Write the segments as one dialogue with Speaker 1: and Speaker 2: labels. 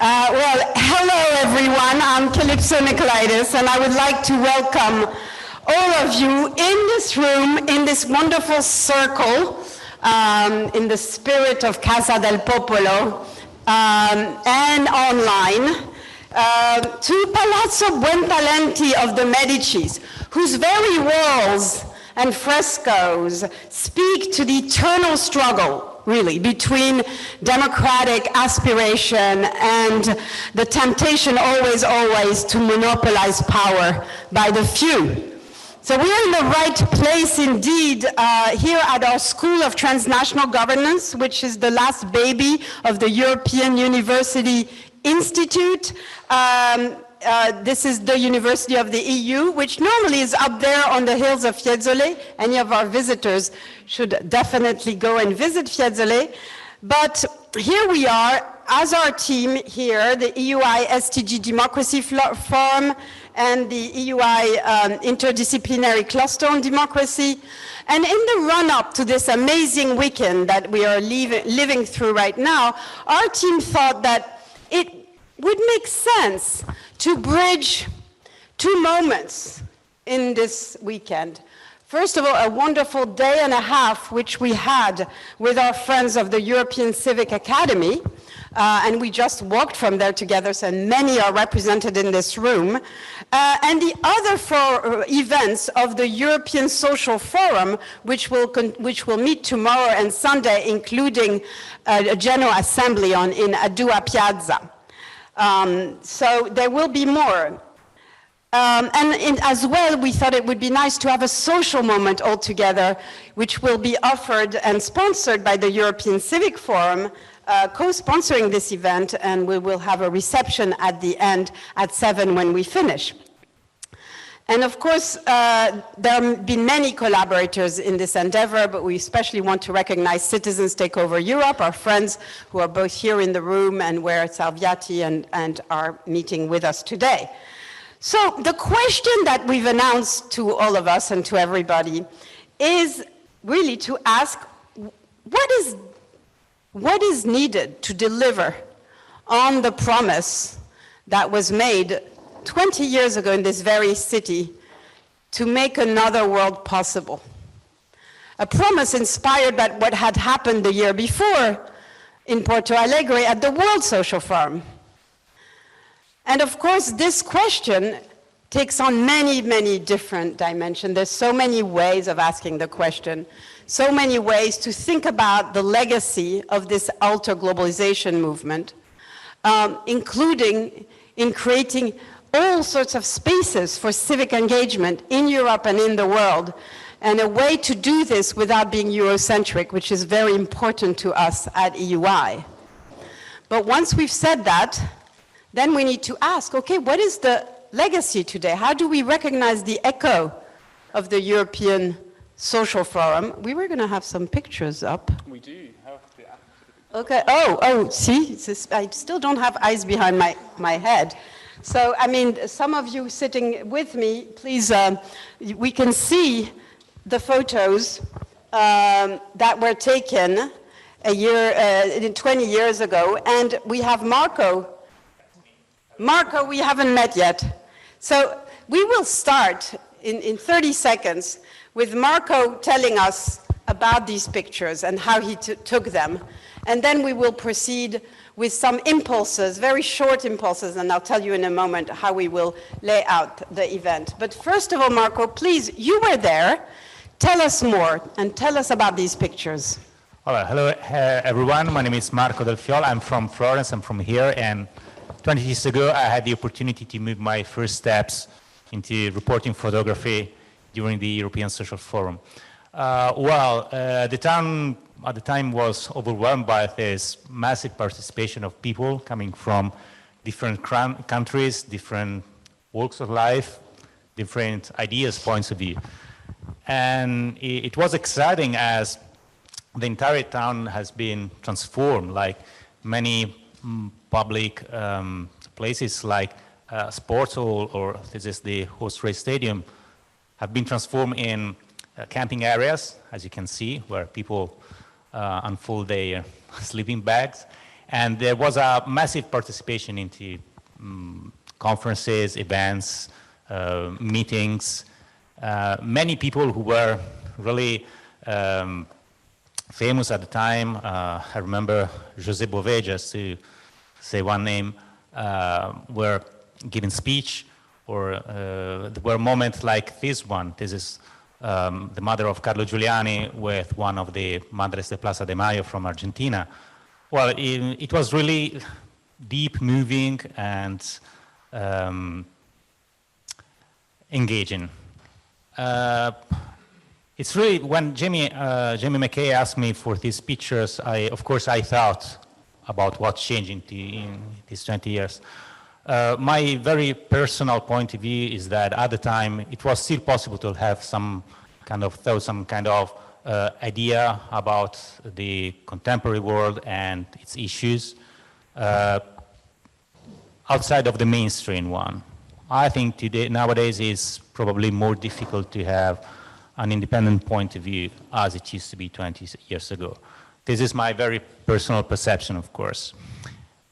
Speaker 1: Well, hello everyone. I'm Calypso Nicolaitis, and I would like to welcome all of you in this room, in this wonderful circle, in the spirit of Casa del Popolo, and online, to Palazzo Buontalenti of the Medicis, whose very walls and frescoes speak to the eternal struggle, really, between democratic aspiration and the temptation always to monopolize power by the few. So we are in the right place indeed here at our School of Transnational Governance, which is the last baby of the European University Institute. This is the University of the EU, which normally is up there on the hills of Fiesole. Any of our visitors should definitely go and visit Fiesole. But here we are, as our team here, the EUI-STG Democracy Forum and the EUI Interdisciplinary Cluster on Democracy. And in the run-up to this amazing weekend that we are living through right now, our team thought that it would make sense to bridge two moments in this weekend. First of all, a wonderful day and a half which we had with our friends of the European Civic Academy, and we just walked from there together, so many are represented in this room, and the other four events of the European Social Forum, which will meet tomorrow and Sunday, including a General Assembly in Adua Piazza. So there will be more. As well, we thought it would be nice to have a social moment all together, which will be offered and sponsored by the European Civic Forum, co-sponsoring this event, and we will have a reception at the end at 7 when we finish. And of course, there have been many collaborators in this endeavor, but we especially want to recognize Citizens Take Over Europe, our friends who are both here in the room and where Salviati and are meeting with us today. So the question that we've announced to all of us and to everybody is really to ask, what is needed to deliver on the promise that was made 20 years ago in this very city to make another world possible? A promise inspired by what had happened the year before in Porto Alegre at the World Social Forum. And of course, this question takes on many, many different dimensions. There's so many ways of asking the question, so many ways to think about the legacy of this Alter-Globalisation movement, including in creating all sorts of spaces for civic engagement in Europe and in the world, and a way to do this without being Eurocentric, which is very important to us at EUI. But once we've said that, then we need to ask, okay, what is the legacy today? How do we recognize the echo of the European Social Forum? We were going to have some pictures up.
Speaker 2: We do.
Speaker 1: Okay, oh, see, I still don't have eyes behind my head. So, I mean, some of you sitting with me, please, we can see the photos that were taken 20 years ago, and we have Marco. Marco, we haven't met yet. So we will start in 30 seconds with Marco telling us about these pictures and how he took them. And then we will proceed with some impulses, very short impulses, and I'll tell you in a moment how we will lay out the event. But first of all, Marco, please, you were there. Tell us more and tell us about these pictures.
Speaker 2: All right. Hello, everyone. My name is Marco Del Fiol. I'm from Florence. I'm from here. And 20 years ago, I had the opportunity to move my first steps into reporting photography during the European Social Forum. The town at the time was overwhelmed by this massive participation of people coming from different countries, different walks of life, different ideas, points of view. And it was exciting as the entire town has been transformed, like many public places like sports hall, or this is the horse race stadium, have been transformed in camping areas, as you can see, where people unfold their sleeping bags. And there was a massive participation into conferences, events, meetings. Many people who were really famous at the time. I remember José Bové, just to say one name, were giving speech, or there were moments like this one. This is the mother of Carlo Giuliani with one of the Madres de Plaza de Mayo from Argentina. Well, it was really deep, moving, and engaging. It's really, when Jamie McKay asked me for these pictures, of course I thought about what changed in these 20 years. My very personal point of view is that at the time it was still possible to have some kind of thought, some kind of idea about the contemporary world and its issues outside of the mainstream one. I think today, nowadays, it's probably more difficult to have an independent point of view as it used to be 20 years ago. This is my very personal perception, of course.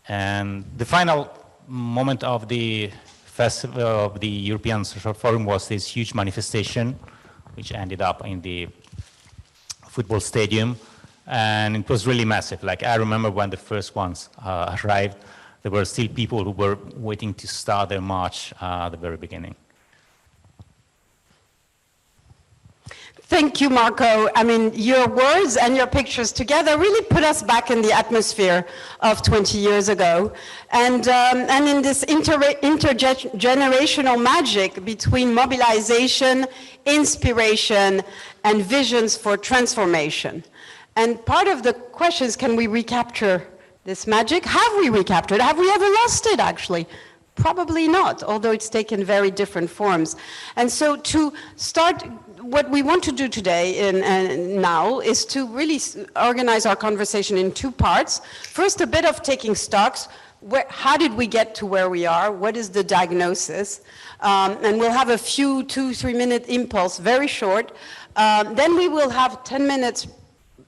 Speaker 2: And the final moment of the festival of the European Social Forum was this huge manifestation, which ended up in the football stadium, and it was really massive. Like, I remember when the first ones arrived, there were still people who were waiting to start their march at the very beginning.
Speaker 1: Thank you, Marco. I mean, your words and your pictures together really put us back in the atmosphere of 20 years ago. And in this intergenerational magic between mobilization, inspiration, and visions for transformation. And part of the question is, can we recapture this magic? Have we recaptured it? Have we ever lost it, actually? Probably not, although it's taken very different forms. And so to start, what we want to do today now is to really organize our conversation in two parts. First, a bit of taking stocks. How did we get to where we are? What is the diagnosis? And we'll have a few 2-3 minute impulse, very short. Then we will have 10 minutes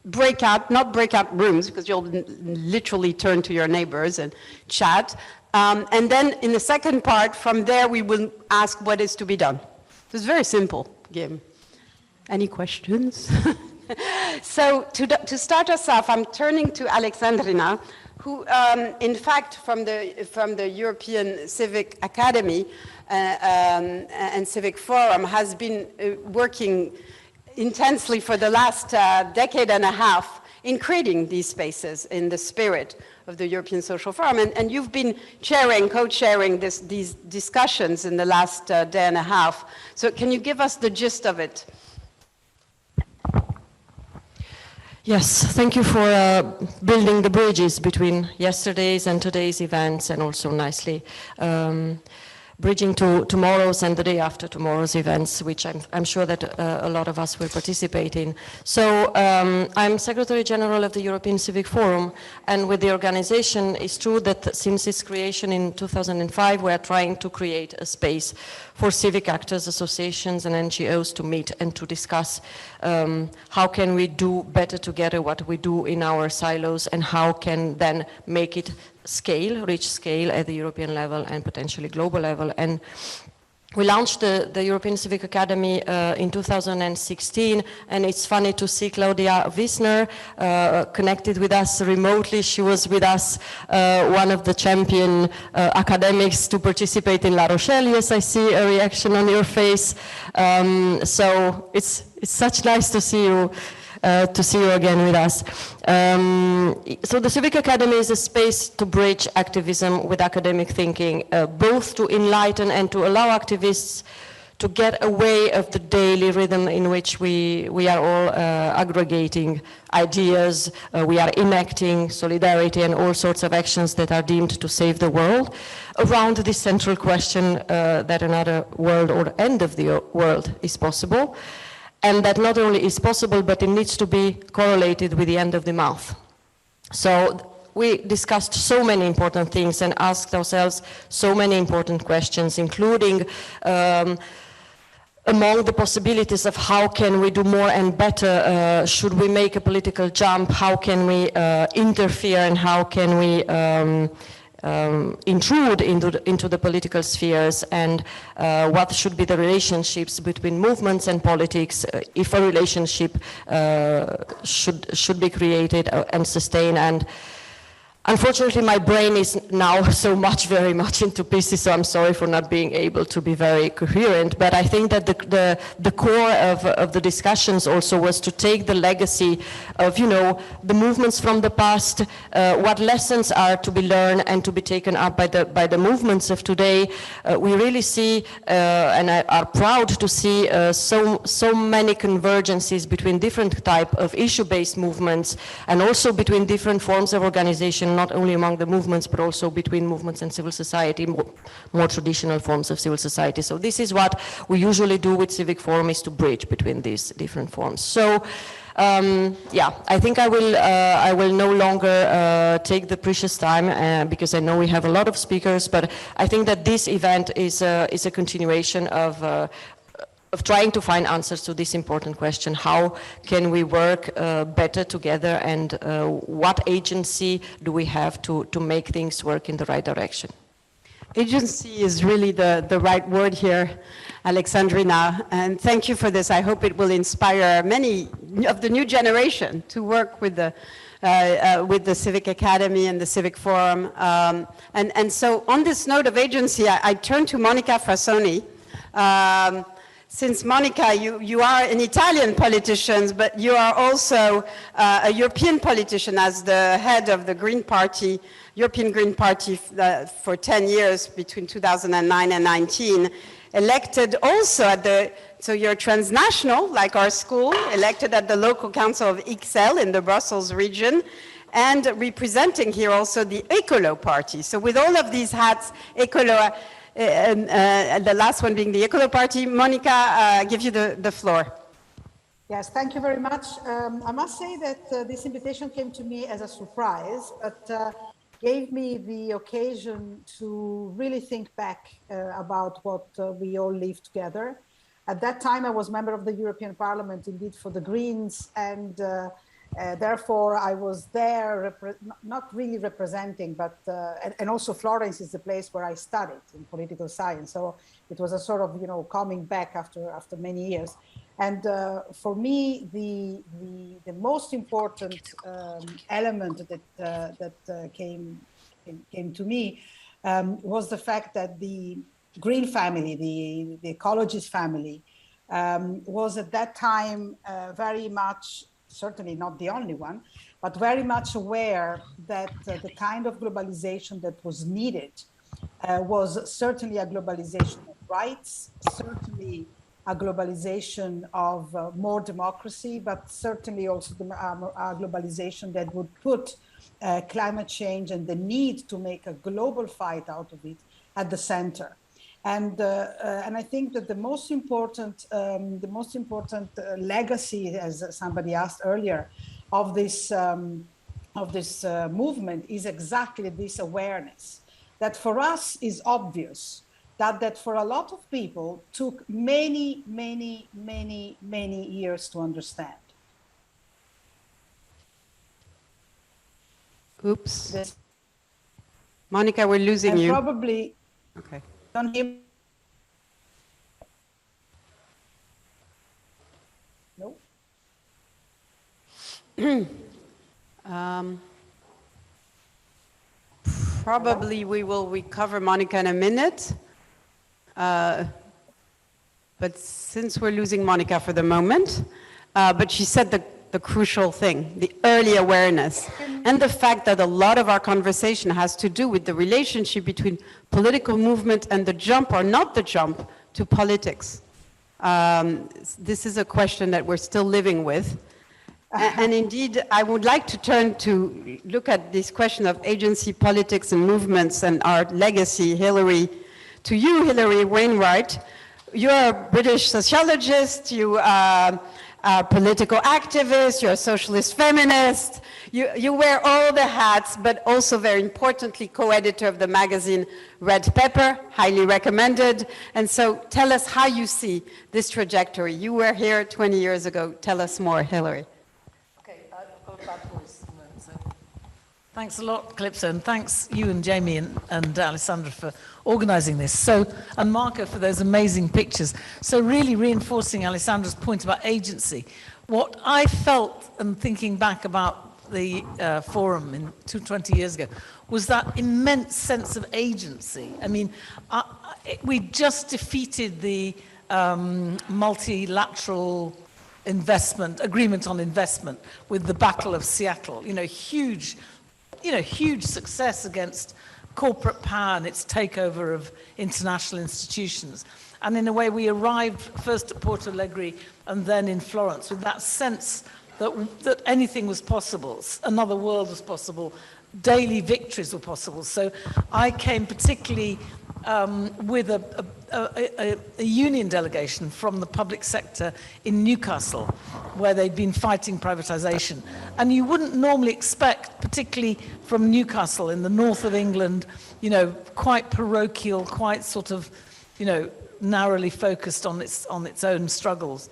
Speaker 1: breakout, not breakout rooms, because you'll literally turn to your neighbors and chat. And then in the second part, from there, we will ask what is to be done. So it's a very simple game. Any questions? So to start us off, I'm turning to Alexandrina, who, in fact, from the European Civic Academy and Civic Forum, has been working intensely for the last decade and a half in creating these spaces in the spirit of the European Social Forum. And you've been co-chairing these discussions in the last day and a half. So can you give us the gist of it?
Speaker 3: Yes, thank you for building the bridges between yesterday's and today's events, and also nicely bridging to tomorrow's and the day after tomorrow's events, which I'm sure that a lot of us will participate in. So I'm Secretary General of the European Civic Forum, and with the organization, it's true that since its creation in 2005, we are trying to create a space for civic actors, associations, and NGOs to meet and to discuss how can we do better together what we do in our silos, and how can then make it reach scale at the European level and potentially global level. And we launched the European Civic Academy in 2016, and it's funny to see Claudia Wissner connected with us remotely. She was with us, one of the champion academics to participate in La Rochelle. Yes, I see a reaction on your face. So it's such nice to see you. Again with us. So the Civic Academy is a space to bridge activism with academic thinking, both to enlighten and to allow activists to get away of the daily rhythm in which we are all aggregating ideas, we are enacting solidarity and all sorts of actions that are deemed to save the world, around this central question that another world or end of the world is possible. And that not only is possible, but it needs to be correlated with the end of the month. So we discussed so many important things and asked ourselves so many important questions, including among the possibilities of how can we do more and better, should we make a political jump, how can we interfere, and how can we intrude into the political spheres, and what should be the relationships between movements and politics, if a relationship should be created and sustained. And unfortunately, my brain is now very much into pieces, so I'm sorry for not being able to be very coherent, but I think that the core of the discussions also was to take the legacy of, the movements from the past, what lessons are to be learned and to be taken up by the movements of today. We really see, and are proud to see, so many convergences between different type of issue-based movements, and also between different forms of organization, not only among the movements, but also between movements and civil society, more traditional forms of civil society. So this is what we usually do with Civic Forum, is to bridge between these different forms. So, yeah, I think I will no longer take the precious time because I know we have a lot of speakers, but I think that this event is a continuation of trying to find answers to this important question: how can we work better together, and what agency do we have to make things work in the right direction?
Speaker 1: Agency is really the right word here, Alexandrina, and thank you for this. I hope it will inspire many of the new generation to work with the Civic Academy and the Civic Forum. And so on this note of agency, I turn to Monica Frassoni. Since Monica, you are an Italian politician, but you are also a European politician as the head of the Green Party, European Green Party for 10 years between 2009 and 19, elected also so you're transnational, like our school, elected at the local council of Ixelles in the Brussels region, and representing here also the Ecolo Party. So with all of these hats, Ecolo, the last one being the Ecolo Party. Monica, I give you the floor.
Speaker 4: Yes, thank you very much. I must say that this invitation came to me as a surprise, but gave me the occasion to really think back about what we all live together. At that time, I was member of the European Parliament, indeed, for the Greens, and therefore I was there, not really representing, but, and also Florence is the place where I studied in political science. So it was a sort of, coming back after many years. And for me, the most important element that came to me was the fact that the Green family, the ecologist family, was at that time very much, certainly not the only one, but very much aware that the kind of globalization that was needed was certainly a globalization of rights, certainly a globalization of more democracy, but certainly also a globalization that would put climate change and the need to make a global fight out of it at the center. And I think that the most important legacy, as somebody asked earlier, of this movement is exactly this awareness that for us is obvious, that for a lot of people took many years to understand.
Speaker 1: Oops. Monica, we're losing you.
Speaker 4: Probably.
Speaker 1: Okay.
Speaker 4: Don't hear. No.
Speaker 1: Probably we will recover Monica in a minute. But since we're losing Monica for the moment, but she said the crucial thing, the early awareness, and the fact that a lot of our conversation has to do with the relationship between political movement and the jump or not the jump to politics. This is a question that we're still living with. And indeed, I would like to turn to look at this question of agency, politics, and movements and our legacy, Hilary. To you, Hilary Wainwright, you're a British sociologist. You political activist, you're a socialist feminist, you wear all the hats, but also very importantly, co-editor of the magazine Red Pepper, highly recommended. And so tell us how you see this trajectory. You were here 20 years ago. Tell us more, Hilary.
Speaker 5: Okay, I've got a bad voice. So thanks a lot, Calypso, and thanks you and Jamie and Alessandra for organizing this. So, and Marco for those amazing pictures. So really reinforcing Alessandra's point about agency. What I felt, and thinking back about the forum 20 years ago, was that immense sense of agency. I mean, we just defeated the multilateral agreement on investment with the Battle of Seattle. Huge success against corporate power and its takeover of international institutions. And in a way, we arrived first at Porto Alegre and then in Florence with that sense that anything was possible, another world was possible, daily victories were possible. So I came particularly with a union delegation from the public sector in Newcastle, where they'd been fighting privatization. And you wouldn't normally expect, particularly from Newcastle in the north of England, quite parochial, quite sort of, narrowly focused on its own struggles,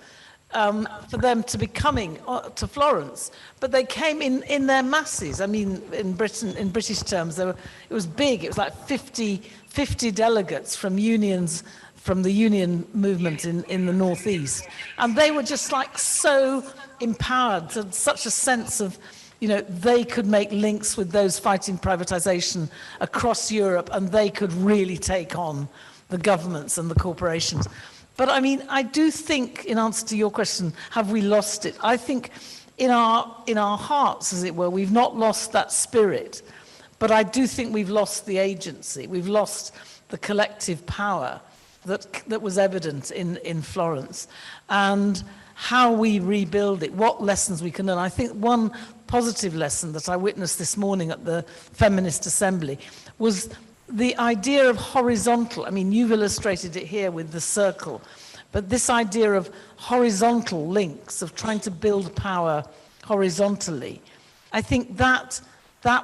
Speaker 5: for them to be coming to Florence. But they came in their masses. I mean, in Britain, in British terms, it was big. It was like 50 delegates from unions, from the union movement in the Northeast. And they were just like so empowered, to such a sense of, they could make links with those fighting privatization across Europe, and they could really take on the governments and the corporations. But I mean, I do think, in answer to your question, have we lost it? I think in our hearts, as it were, we've not lost that spirit. But I do think we've lost the agency. We've lost the collective power that was evident in Florence. And how we rebuild it, what lessons we can learn. I think one positive lesson that I witnessed this morning at the Feminist Assembly was the idea of horizontal. I mean, you've illustrated it here with the circle, but this idea of horizontal links, of trying to build power horizontally, I think that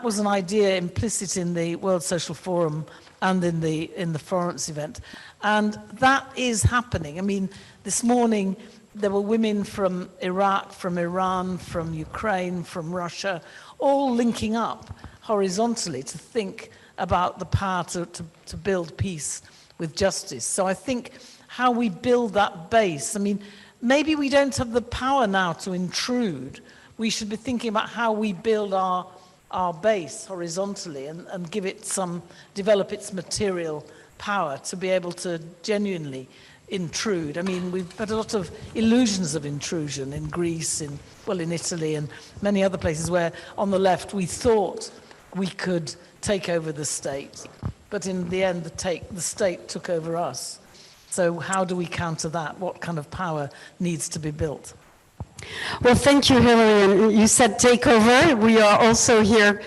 Speaker 5: was an idea implicit in the World Social Forum and in the Florence event. And that is happening. I mean, this morning there were women from Iraq, from Iran, from Ukraine, from Russia, all linking up horizontally to think about the power to build peace with justice. So I think how we build that base, I mean, maybe we don't have the power now to intrude. We should be thinking about how we build our base horizontally and develop its material power to be able to genuinely intrude. I mean, we've had a lot of illusions of intrusion in Greece, in Italy and many other places where on the left we thought we could take over the state, but in the end the state took over us. So how do we counter that? What kind of power needs to be built?
Speaker 1: Well, thank you, Hilary. And you said takeover. We are also here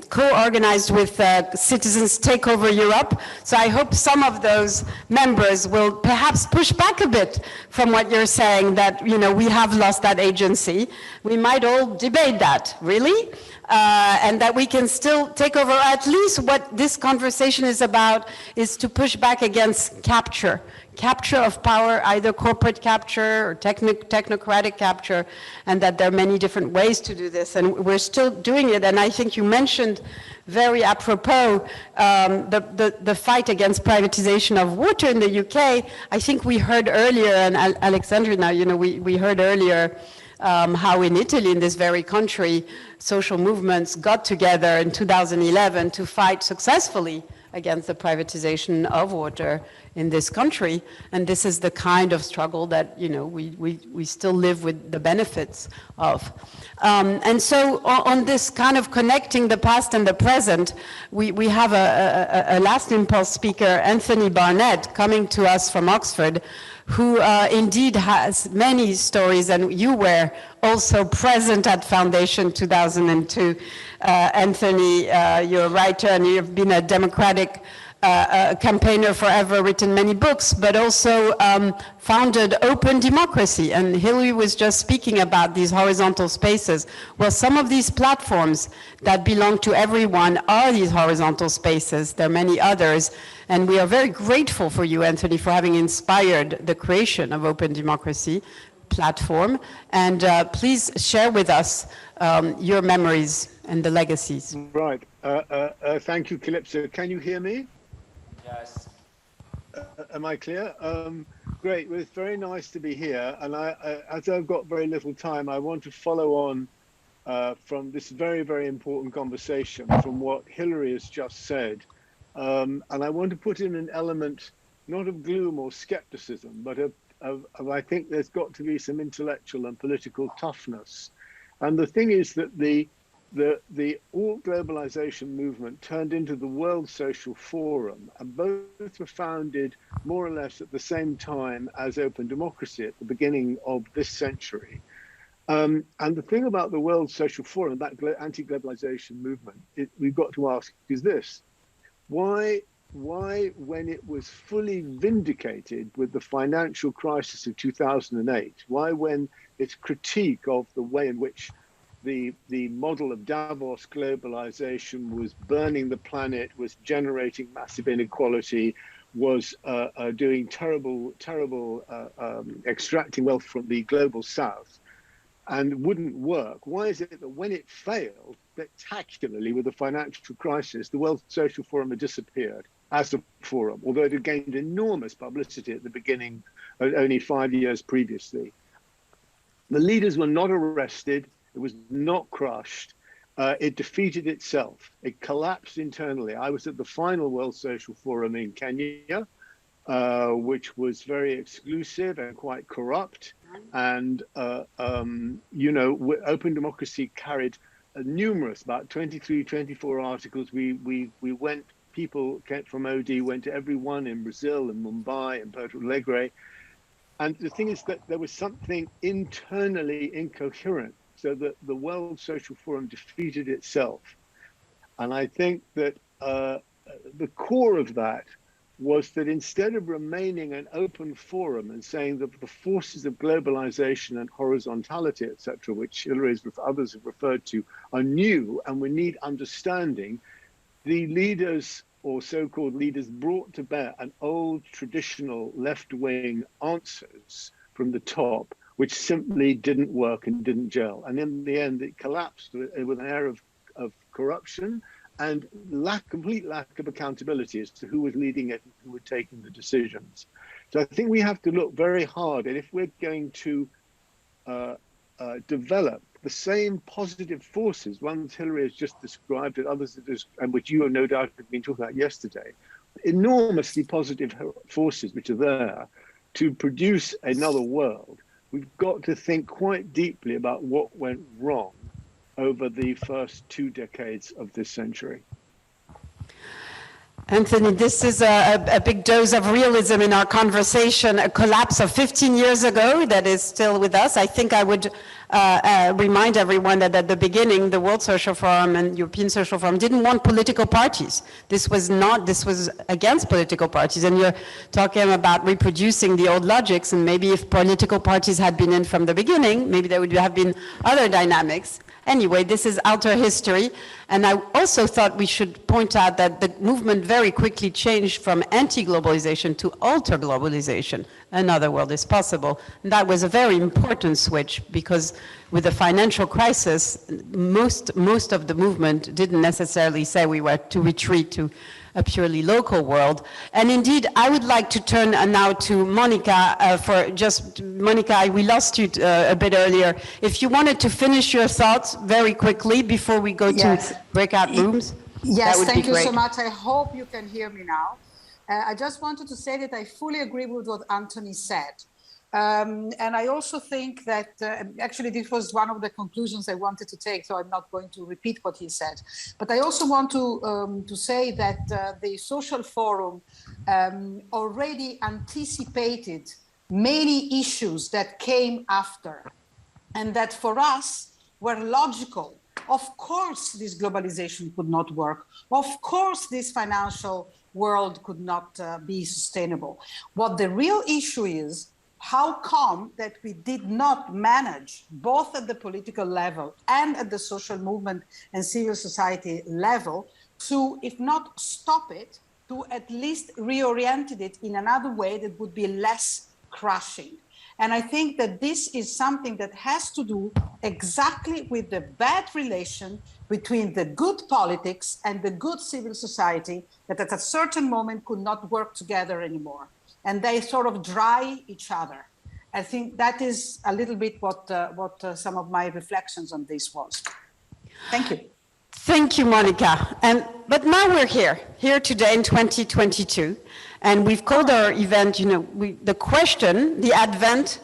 Speaker 1: co-organized with Citizens Take Over Europe. So I hope some of those members will perhaps push back a bit from what you're saying, that we have lost that agency. We might all debate that, really, and that we can still take over. At least what this conversation is about is to push back against capture of power, either corporate capture or technocratic capture, and that there are many different ways to do this, and we're still doing it. And I think you mentioned very apropos the fight against privatization of water in the UK. I think we heard earlier, and Alexandra now, we heard earlier how in Italy, in this very country, social movements got together in 2011 to fight successfully against the privatization of water in this country, and this is the kind of struggle that we still live with the benefits of. And so on this kind of connecting the past and the present, we have a last impulse speaker, Anthony Barnett, coming to us from Oxford, who indeed has many stories, and you were also present at Foundation 2002. Anthony, you're a writer, and you've been a democratic a campaigner forever, written many books, but also founded Open Democracy. And Hillary was just speaking about these horizontal spaces. Well, some of these platforms that belong to everyone are these horizontal spaces. There are many others. And we are very grateful for you, Anthony, for having inspired the creation of Open Democracy platform. And please share with us your memories and the legacies.
Speaker 6: Right. Thank you, Calypso. Can you hear me?
Speaker 2: Yes.
Speaker 6: Am I clear? Great. Well, it's very nice to be here. And as I've got very little time, I want to follow on from this very, very important conversation from what Hillary has just said. And I want to put in an element, not of gloom or skepticism, but of I think there's got to be some intellectual and political toughness. And the thing is that the Alt-Globalisation movement turned into the World Social Forum, and both were founded more or less at the same time as Open Democracy at the beginning of this century. And the thing about the World Social Forum, that anti-globalization movement, we've got to ask is this: why, when it was fully vindicated with the financial crisis of 2008, why when its critique of the way in which the model of Davos globalization was burning the planet, was generating massive inequality, was doing terrible extracting wealth from the global south, and wouldn't work, why is it that when it failed spectacularly with the financial crisis, the World Social Forum had disappeared as a forum, although it had gained enormous publicity at the beginning, only 5 years previously? The leaders were not arrested. It was not crushed. It defeated itself. It collapsed internally. I was at the final World Social Forum in Kenya, which was very exclusive and quite corrupt. And, you know, Open Democracy carried numerous, about 23, 24 articles. We went, people from OD went to everyone in Brazil and Mumbai and Porto Alegre. And the thing is that there was something internally incoherent, so that the World Social Forum defeated itself. And I think that the core of that was that instead of remaining an open forum and saying that the forces of globalization and horizontality, etc., which Hillary and others have referred to, are new and we need understanding, the leaders or so-called leaders brought to bear an old traditional left-wing answers from the top, which simply didn't work and didn't gel. And in the end, it collapsed with an air of corruption and complete lack of accountability as to who was leading it and who were taking the decisions. So I think we have to look very hard, and if we're going to develop the same positive forces, ones Hillary has just described and others and which you no doubt have been talking about yesterday, enormously positive forces which are there to produce another world, we've got to think quite deeply about what went wrong over the first 2 decades of this century.
Speaker 1: Anthony, this is a big dose of realism in our conversation, a collapse of 15 years ago that is still with us. I think I would remind everyone that at the beginning, the World Social Forum and European Social Forum didn't want political parties. This was against political parties. And you're talking about reproducing the old logics, and maybe if political parties had been in from the beginning, maybe there would have been other dynamics. Anyway, this is alter history, and I also thought we should point out that the movement very quickly changed from anti-globalization to alter-globalisation. Another world is possible. And that was a very important switch, because with the financial crisis, most of the movement didn't necessarily say we were to retreat to a purely local world. And indeed, I would like to turn now to Monica Monica, we lost you a bit earlier. If you wanted to finish your thoughts very quickly before we go to breakout rooms,
Speaker 4: yes,
Speaker 1: that would
Speaker 4: thank
Speaker 1: be
Speaker 4: you
Speaker 1: great.
Speaker 4: so much. I hope you can hear me now. I just wanted to say that I fully agree with what Anthony said. And I also think that, actually this was one of the conclusions I wanted to take, so I'm not going to repeat what he said. But I also want to say that the Social Forum already anticipated many issues that came after, and that for us were logical Of course, this globalization could not work. Of course, this financial world could not be sustainable. What the real issue is, how come that we did not manage, both at the political level and at the social movement and civil society level, to, if not stop it, to at least reorient it in another way that would be less crushing. And I think that this is something that has to do exactly with the bad relation between the good politics and the good civil society that at a certain moment could not work together anymore. And they sort of dry each other. I think that is a little bit what some of my reflections on this was. Thank you.
Speaker 1: Thank you, Monica. But now we're here today in 2022, and we've called our event, the question, the advent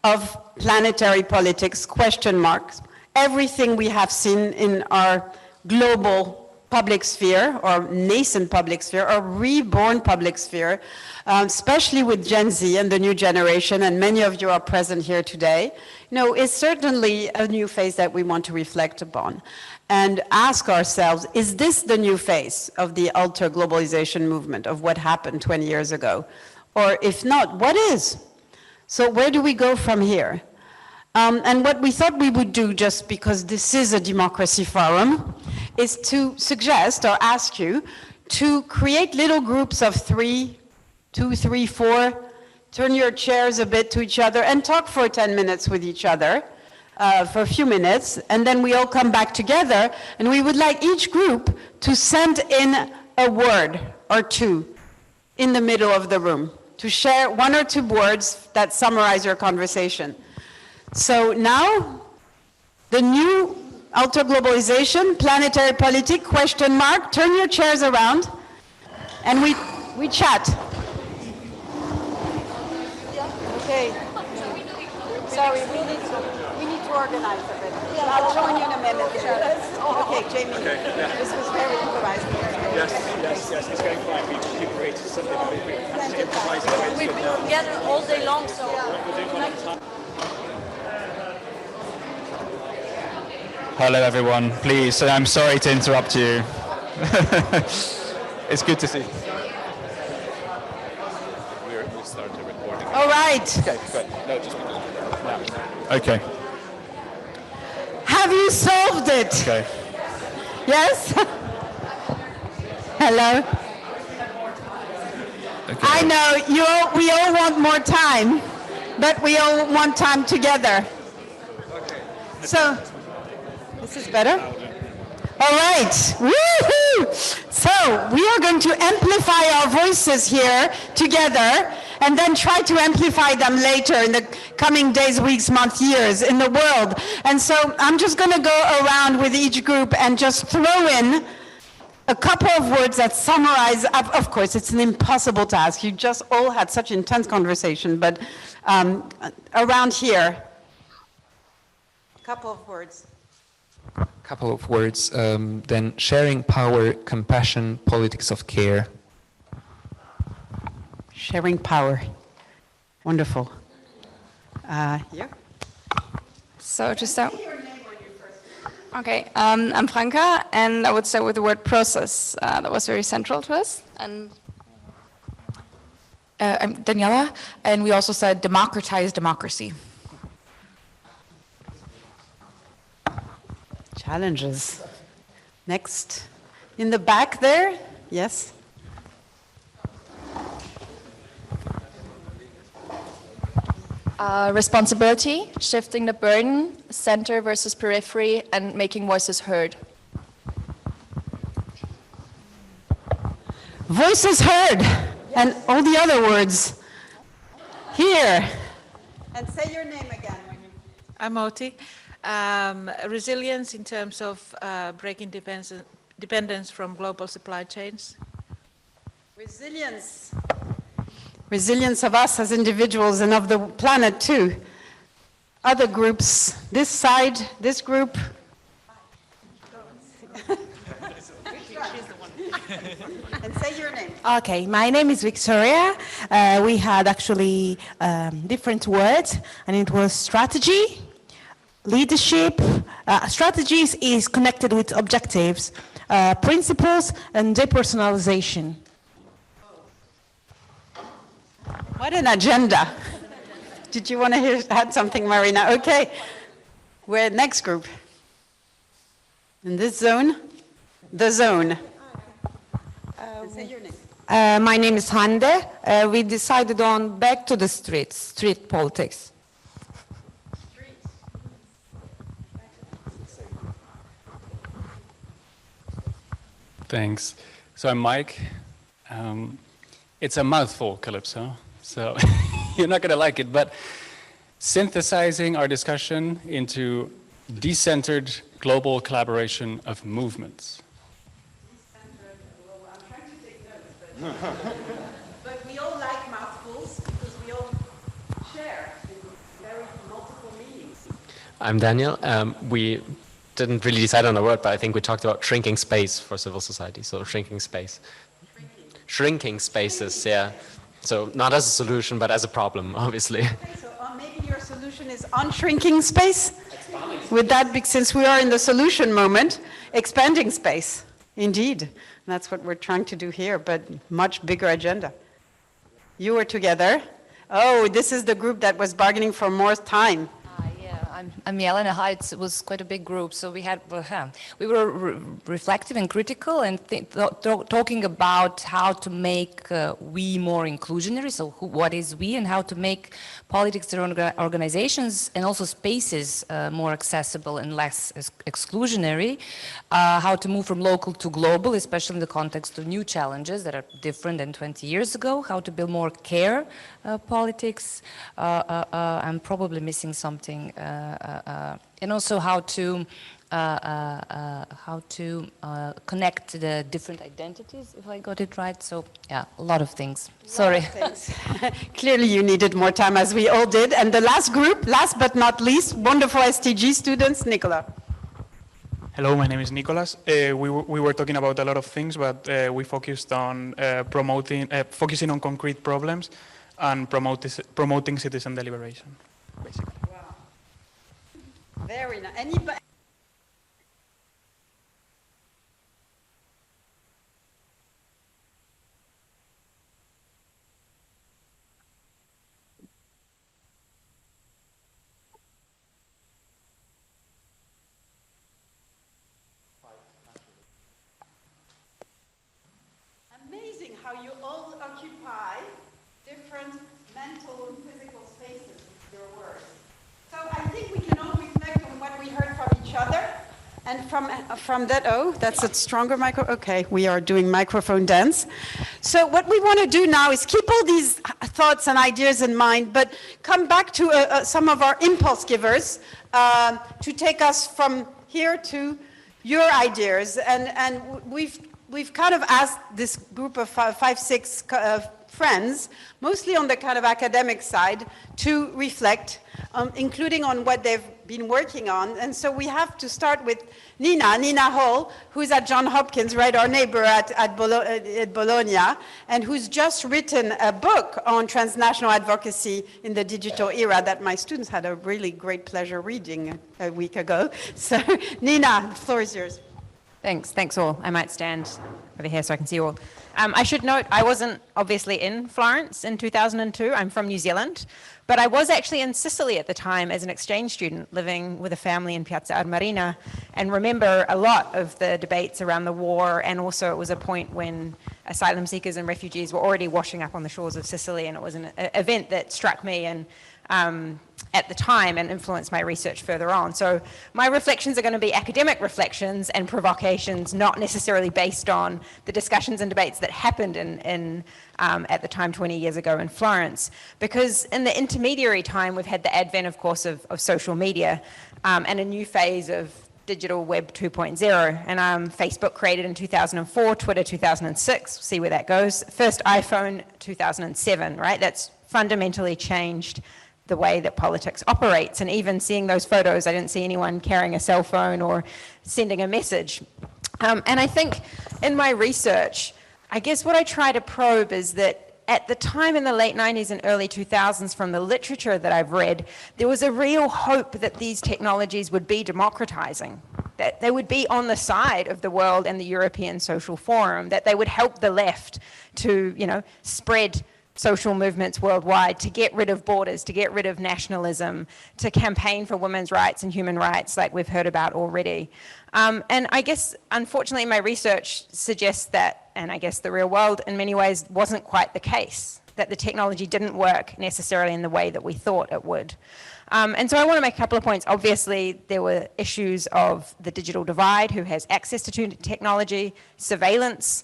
Speaker 1: of planetary politics, question marks. Everything we have seen in our global public sphere, or nascent public sphere, or reborn public sphere, especially with Gen Z and the new generation, and many of you are present here today, is certainly a new phase that we want to reflect upon and ask ourselves, is this the new phase of the alter-globalisation movement, of what happened 20 years ago? Or if not, what is? So where do we go from here? And what we thought we would do, just because this is a democracy forum, is to suggest or ask you to create little groups of 3, 2, 3, 4, turn your chairs a bit to each other and talk for 10 minutes with each other, for a few minutes, and then we all come back together, and we would like each group to send in a word or two in the middle of the room, to share 1 or 2 words that summarize your conversation. So now, the new alter-globalisation, planetary politics, question mark, turn your chairs around, and we chat. Okay. Sorry, we need to organize a bit. I'll join you in a minute. Okay, Jamie. Okay, yeah. This was very improvised.
Speaker 7: Yes, it's going fine. We've created something a bit improvised.
Speaker 3: We've been together all day long, so...
Speaker 7: Hello everyone, please, I'm sorry to interrupt you. It's good to see you. We'll start the recording.
Speaker 1: All right.
Speaker 7: Okay, good. No, just because. Yeah. Okay.
Speaker 1: Have you solved it?
Speaker 7: Okay.
Speaker 1: Yes? Hello?
Speaker 7: Okay.
Speaker 1: I know, we all want more time, but we all want time together.
Speaker 7: Okay.
Speaker 1: So, this is better? All right. Woohoo! So, we are going to amplify our voices here together and then try to amplify them later in the coming days, weeks, months, years in the world. And so I'm just going to go around with each group and just throw in a couple of words that summarize, of course, it's an impossible task. You just all had such intense conversation, but around here, a couple of words.
Speaker 8: Couple of words, then sharing power, compassion, politics of care.
Speaker 1: Sharing power. Wonderful. Yeah.
Speaker 9: So to start. Okay, I'm Franca, and I would start with the word process. That was very central to us. And
Speaker 10: I'm Daniela, and we also said democratize democracy.
Speaker 1: Challenges. Next. In the back there? Yes.
Speaker 9: Responsibility, shifting the burden, center versus periphery, and making voices heard.
Speaker 1: Voices heard, yes. And all the other words. Here. And say your name again.
Speaker 5: I'm Oti. Resilience in terms of breaking dependence from global supply chains.
Speaker 1: Resilience. Resilience of us as individuals and of the planet too. Other groups, this side, this group. And say your name.
Speaker 11: Okay, my name is Victoria. We had actually different words, and it was strategy, leadership, strategies is connected with objectives, principles, and depersonalization.
Speaker 1: What an agenda. Did you want to add something, Marina? Okay. We're next group. In this zone, the zone. Say your name.
Speaker 12: My name is Hande. We decided on back to the streets, street politics.
Speaker 13: Thanks. So I'm Mike. It's a mouthful, Calypso, so you're not going to like it, but synthesizing our discussion into decentered global collaboration of movements.
Speaker 1: I'm trying to take notes, but we all like mouthfuls because we all share in very multiple meanings.
Speaker 14: I'm Daniel. We didn't really decide on a word, but I think we talked about shrinking space for civil society, so shrinking space. Shrinking spaces, yeah. So not as a solution, but as a problem, obviously.
Speaker 1: Okay, so maybe your solution is on shrinking space? With that, since we are in the solution moment, expanding space. Indeed. That's what we're trying to do here, but much bigger agenda. You were together. Oh, this is the group that was bargaining for more time.
Speaker 10: I'm Jelena. It was quite a big group, so we were reflective and critical and talking about how to make we more inclusionary, so what is we, and how to make politics and organizations and also spaces more accessible and less exclusionary, how to move from local to global, especially in the context of new challenges that are different than 20 years ago, how to build more care politics. I'm probably missing something. And also how to connect the different identities, if I got it right. So yeah, a lot of things. Sorry.
Speaker 1: Clearly you needed more time, as we all did. And the last group, last but not least, wonderful STG students, Nicola.
Speaker 15: Hello, my name is Nicolas. We were talking about a lot of things, but we focused on focusing on concrete problems and promoting citizen deliberation, basically.
Speaker 1: Very nice. Anybody? Amazing how you all occupy different mental and physical spaces with your words. So I think we can all reflect on what we heard from each other. And from that, oh, that's a stronger micro. Okay, we are doing microphone dance. So what we want to do now is keep all these thoughts and ideas in mind, but come back to some of our impulse givers to take us from here to your ideas. And we've kind of asked this group of five, six friends, mostly on the kind of academic side, to reflect, including on what they've been working on. And so we have to start with Nina Hall, who's at Johns Hopkins, right, our neighbor at Bologna, and who's just written a book on transnational advocacy in the digital era that my students had a really great pleasure reading a week ago. So Nina, the floor is yours.
Speaker 16: Thanks all. I might stand over here so I can see you all. I should note, I wasn't obviously in Florence in 2002. I'm from New Zealand, but I was actually in Sicily at the time as an exchange student living with a family in Piazza Armerina, and remember a lot of the debates around the war, and also it was a point when asylum seekers and refugees were already washing up on the shores of Sicily, and it was an event that struck me and at the time and influenced my research further on. So my reflections are going to be academic reflections and provocations, not necessarily based on the discussions and debates that happened at the time 20 years ago in Florence. Because in the intermediary time, we've had the advent, of course, of social media and a new phase of digital web 2.0. And Facebook created in 2004, Twitter 2006, see where that goes. First iPhone 2007, right? That's fundamentally changed the way that politics operates. And even seeing those photos, I didn't see anyone carrying a cell phone or sending a message. And I think in my research, I guess what I try to probe is that at the time in the late 90s and early 2000s, from the literature that I've read, there was a real hope that these technologies would be democratizing, that they would be on the side of the world and the European Social Forum, that they would help the left to, you know, spread social movements worldwide, to get rid of borders, to get rid of nationalism, to campaign for women's rights and human rights like we've heard about already. And I guess, unfortunately, my research suggests that, and I guess the real world in many ways wasn't quite the case, that the technology didn't work necessarily in the way that we thought it would. And so I want to make a couple of points. Obviously, there were issues of the digital divide, who has access to technology, surveillance,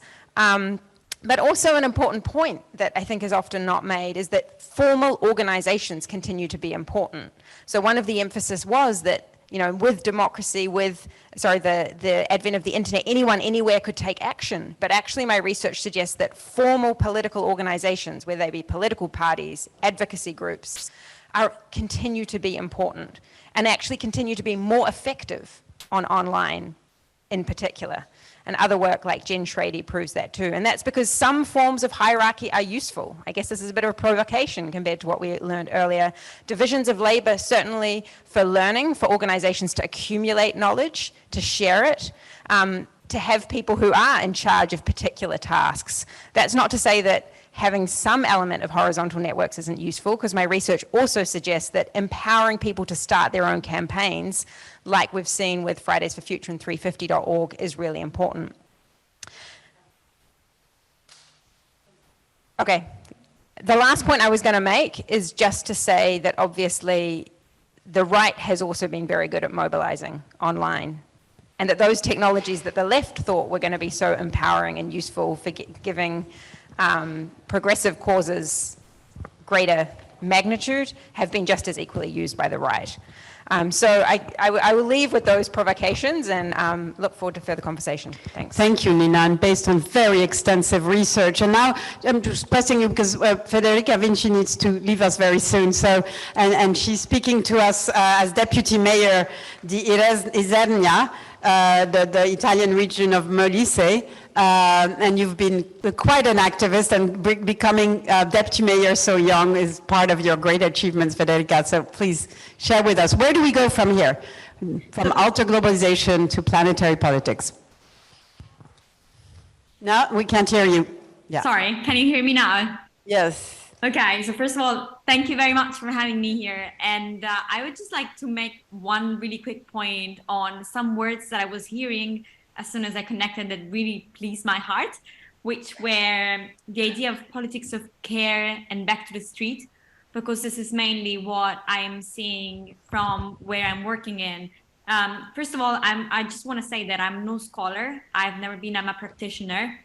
Speaker 16: but also an important point that I think is often not made is that formal organizations continue to be important. So one of the emphasis was that, you know, with democracy, with, the advent of the internet, anyone, anywhere could take action. But actually my research suggests that formal political organizations, whether they be political parties, advocacy groups, continue to be important and actually continue to be more effective on online in particular. And other work like Jen Schrady proves that too. And that's because some forms of hierarchy are useful. I guess this is a bit of a provocation compared to what we learned earlier. Divisions of labor, certainly for learning, for organizations to accumulate knowledge, to share it, to have people who are in charge of particular tasks. That's not to say that having some element of horizontal networks isn't useful, because my research also suggests that empowering people to start their own campaigns, like we've seen with Fridays for Future and 350.org, is really important. Okay, the last point I was going to make is just to say that obviously the right has also been very good at mobilizing online, and that those technologies that the left thought were going to be so empowering and useful for giving progressive causes greater magnitude have been just as equally used by the right. So I will leave with those provocations and look forward to further conversation. Thanks.
Speaker 1: Thank you, Nina, and based on very extensive research. And now I'm just pressing you because Federica Vinci needs to leave us very soon. So, and she's speaking to us as Deputy Mayor di Isernia, the Italian region of Molise. And you've been quite an activist, and becoming deputy mayor so young is part of your great achievements, Federica. So please share with us. Where do we go from here? From alter-globalisation to planetary politics? No, we can't hear you. Yeah.
Speaker 17: Sorry, can you hear me now?
Speaker 1: Yes.
Speaker 17: Okay, so first of all, thank you very much for having me here. And I would just like to make one really quick point on some words that I was hearing as soon as I connected that really pleased my heart, which were the idea of politics of care and back to the street, because this is mainly what I am seeing from where I'm working in. First of all, I just want to say that I'm no scholar. I'm a practitioner,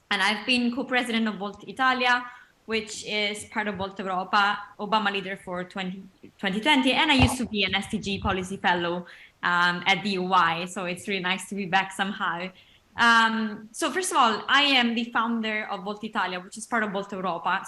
Speaker 17: and I've been co-president of Volt Italia, which is part of Volt Europa, Obama leader for 2020, and I used to be an STG policy fellow at the EUI, so it's really nice to be back somehow. So first of all, I am the founder of Volt Italia, which is part of Volt Europa,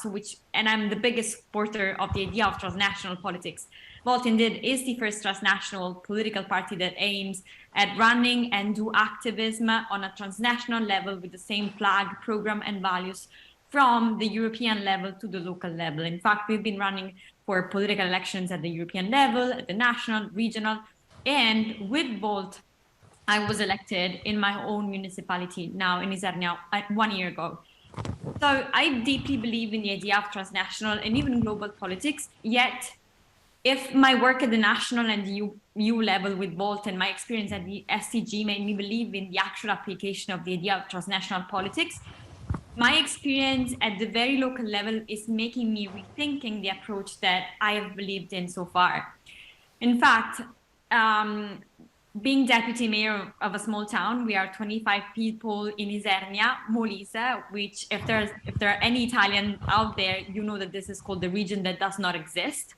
Speaker 17: and I'm the biggest supporter of the idea of transnational politics. Volt indeed is the first transnational political party that aims at running and do activism on a transnational level with the same flag, program, and values from the European level to the local level. In fact, we've been running for political elections at the European level, at the national, regional, and with Volt, I was elected in my own municipality now in Isernia 1 year ago. So I deeply believe in the idea of transnational and even global politics, yet if my work at the national and the EU level with Volt and my experience at the STG made me believe in the actual application of the idea of transnational politics, my experience at the very local level is making me rethinking the approach that I have believed in so far. In fact, being deputy mayor of a small town, we are 25 people in Isernia, Molise, which if there are any Italian out there, you know that this is called the region that does not exist.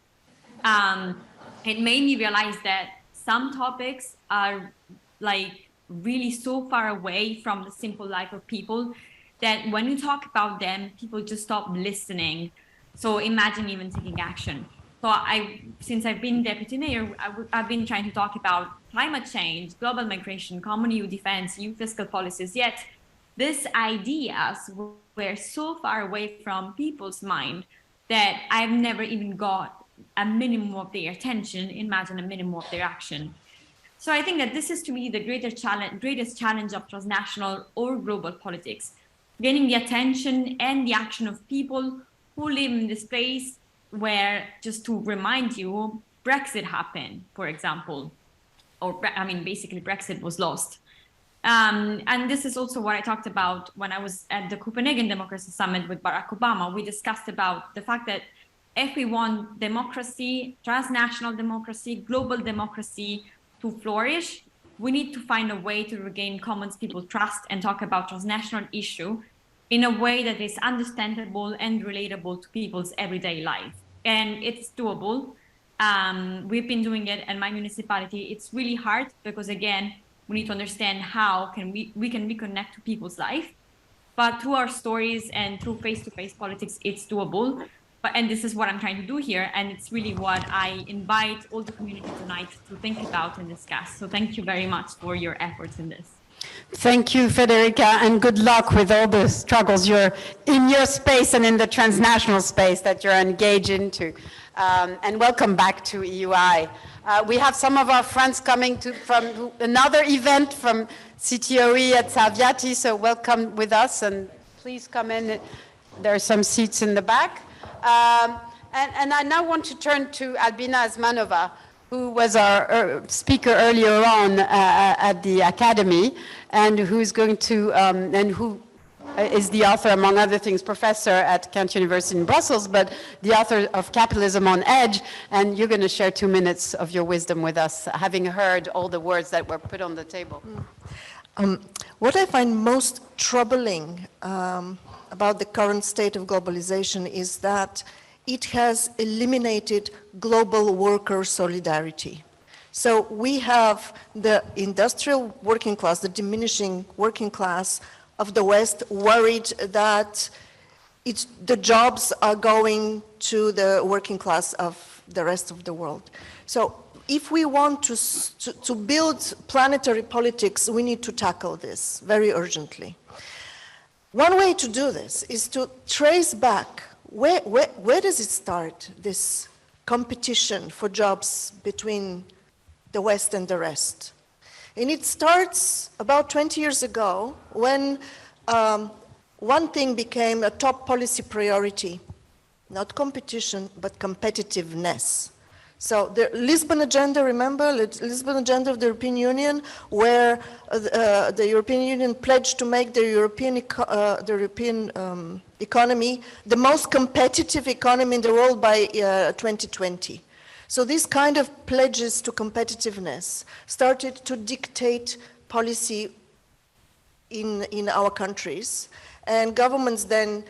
Speaker 17: It made me realize that some topics are like really so far away from the simple life of people that when you talk about them, people just stop listening. So imagine even taking action. So since I've been deputy mayor, I've been trying to talk about climate change, global migration, common EU defense, EU fiscal policies, yet these ideas were so far away from people's mind that I've never even got a minimum of their attention, imagine a minimum of their action. So I think that this is to me the greatest challenge of transnational or global politics, gaining the attention and the action of people who live in the space where, just to remind you, Brexit happened, for example, or I mean, basically Brexit was lost. And this is also what I talked about when I was at the Copenhagen Democracy Summit with Barack Obama. We discussed about the fact that if we want democracy, transnational democracy, global democracy to flourish, we need to find a way to regain common people's trust and talk about transnational issue in a way that is understandable and relatable to people's everyday life. And it's doable. We've been doing it in my municipality. It's really hard because, again, we need to understand how we can reconnect to people's life. But through our stories and through face-to-face politics, it's doable. And this is what I'm trying to do here. And it's really what I invite all the community tonight to think about and discuss. So thank you very much for your efforts in this.
Speaker 1: Thank you, Federica, and good luck with all the struggles you're in your space and in the transnational space that you're engaged into. And welcome back to EUI. We have some of our friends coming from another event from CTOE at Salviati, so welcome with us, and please come in. There are some seats in the back. And I now want to turn to Albina Asmanova, who was our speaker earlier on at the Academy, and who's going to, and who is the author, among other things, professor at Kent University in Brussels, but the author of Capitalism on Edge, and you're going to share 2 minutes of your wisdom with us, having heard all the words that were put on the table.
Speaker 18: What I find most troubling about the current state of globalization is that it has eliminated global worker solidarity. So we have the industrial working class, the diminishing working class of the West, worried that the jobs are going to the working class of the rest of the world. So if we want to build planetary politics, we need to tackle this very urgently. One way to do this is to trace back where does it start, this competition for jobs between the West and the rest. And it starts about 20 years ago when one thing became a top policy priority, not competition, but competitiveness. So the Lisbon Agenda, remember, the Lisbon Agenda of the European Union, where the European Union pledged to make the European economy the most competitive economy in the world by 2020. So these kind of pledges to competitiveness started to dictate policy in our countries, and governments then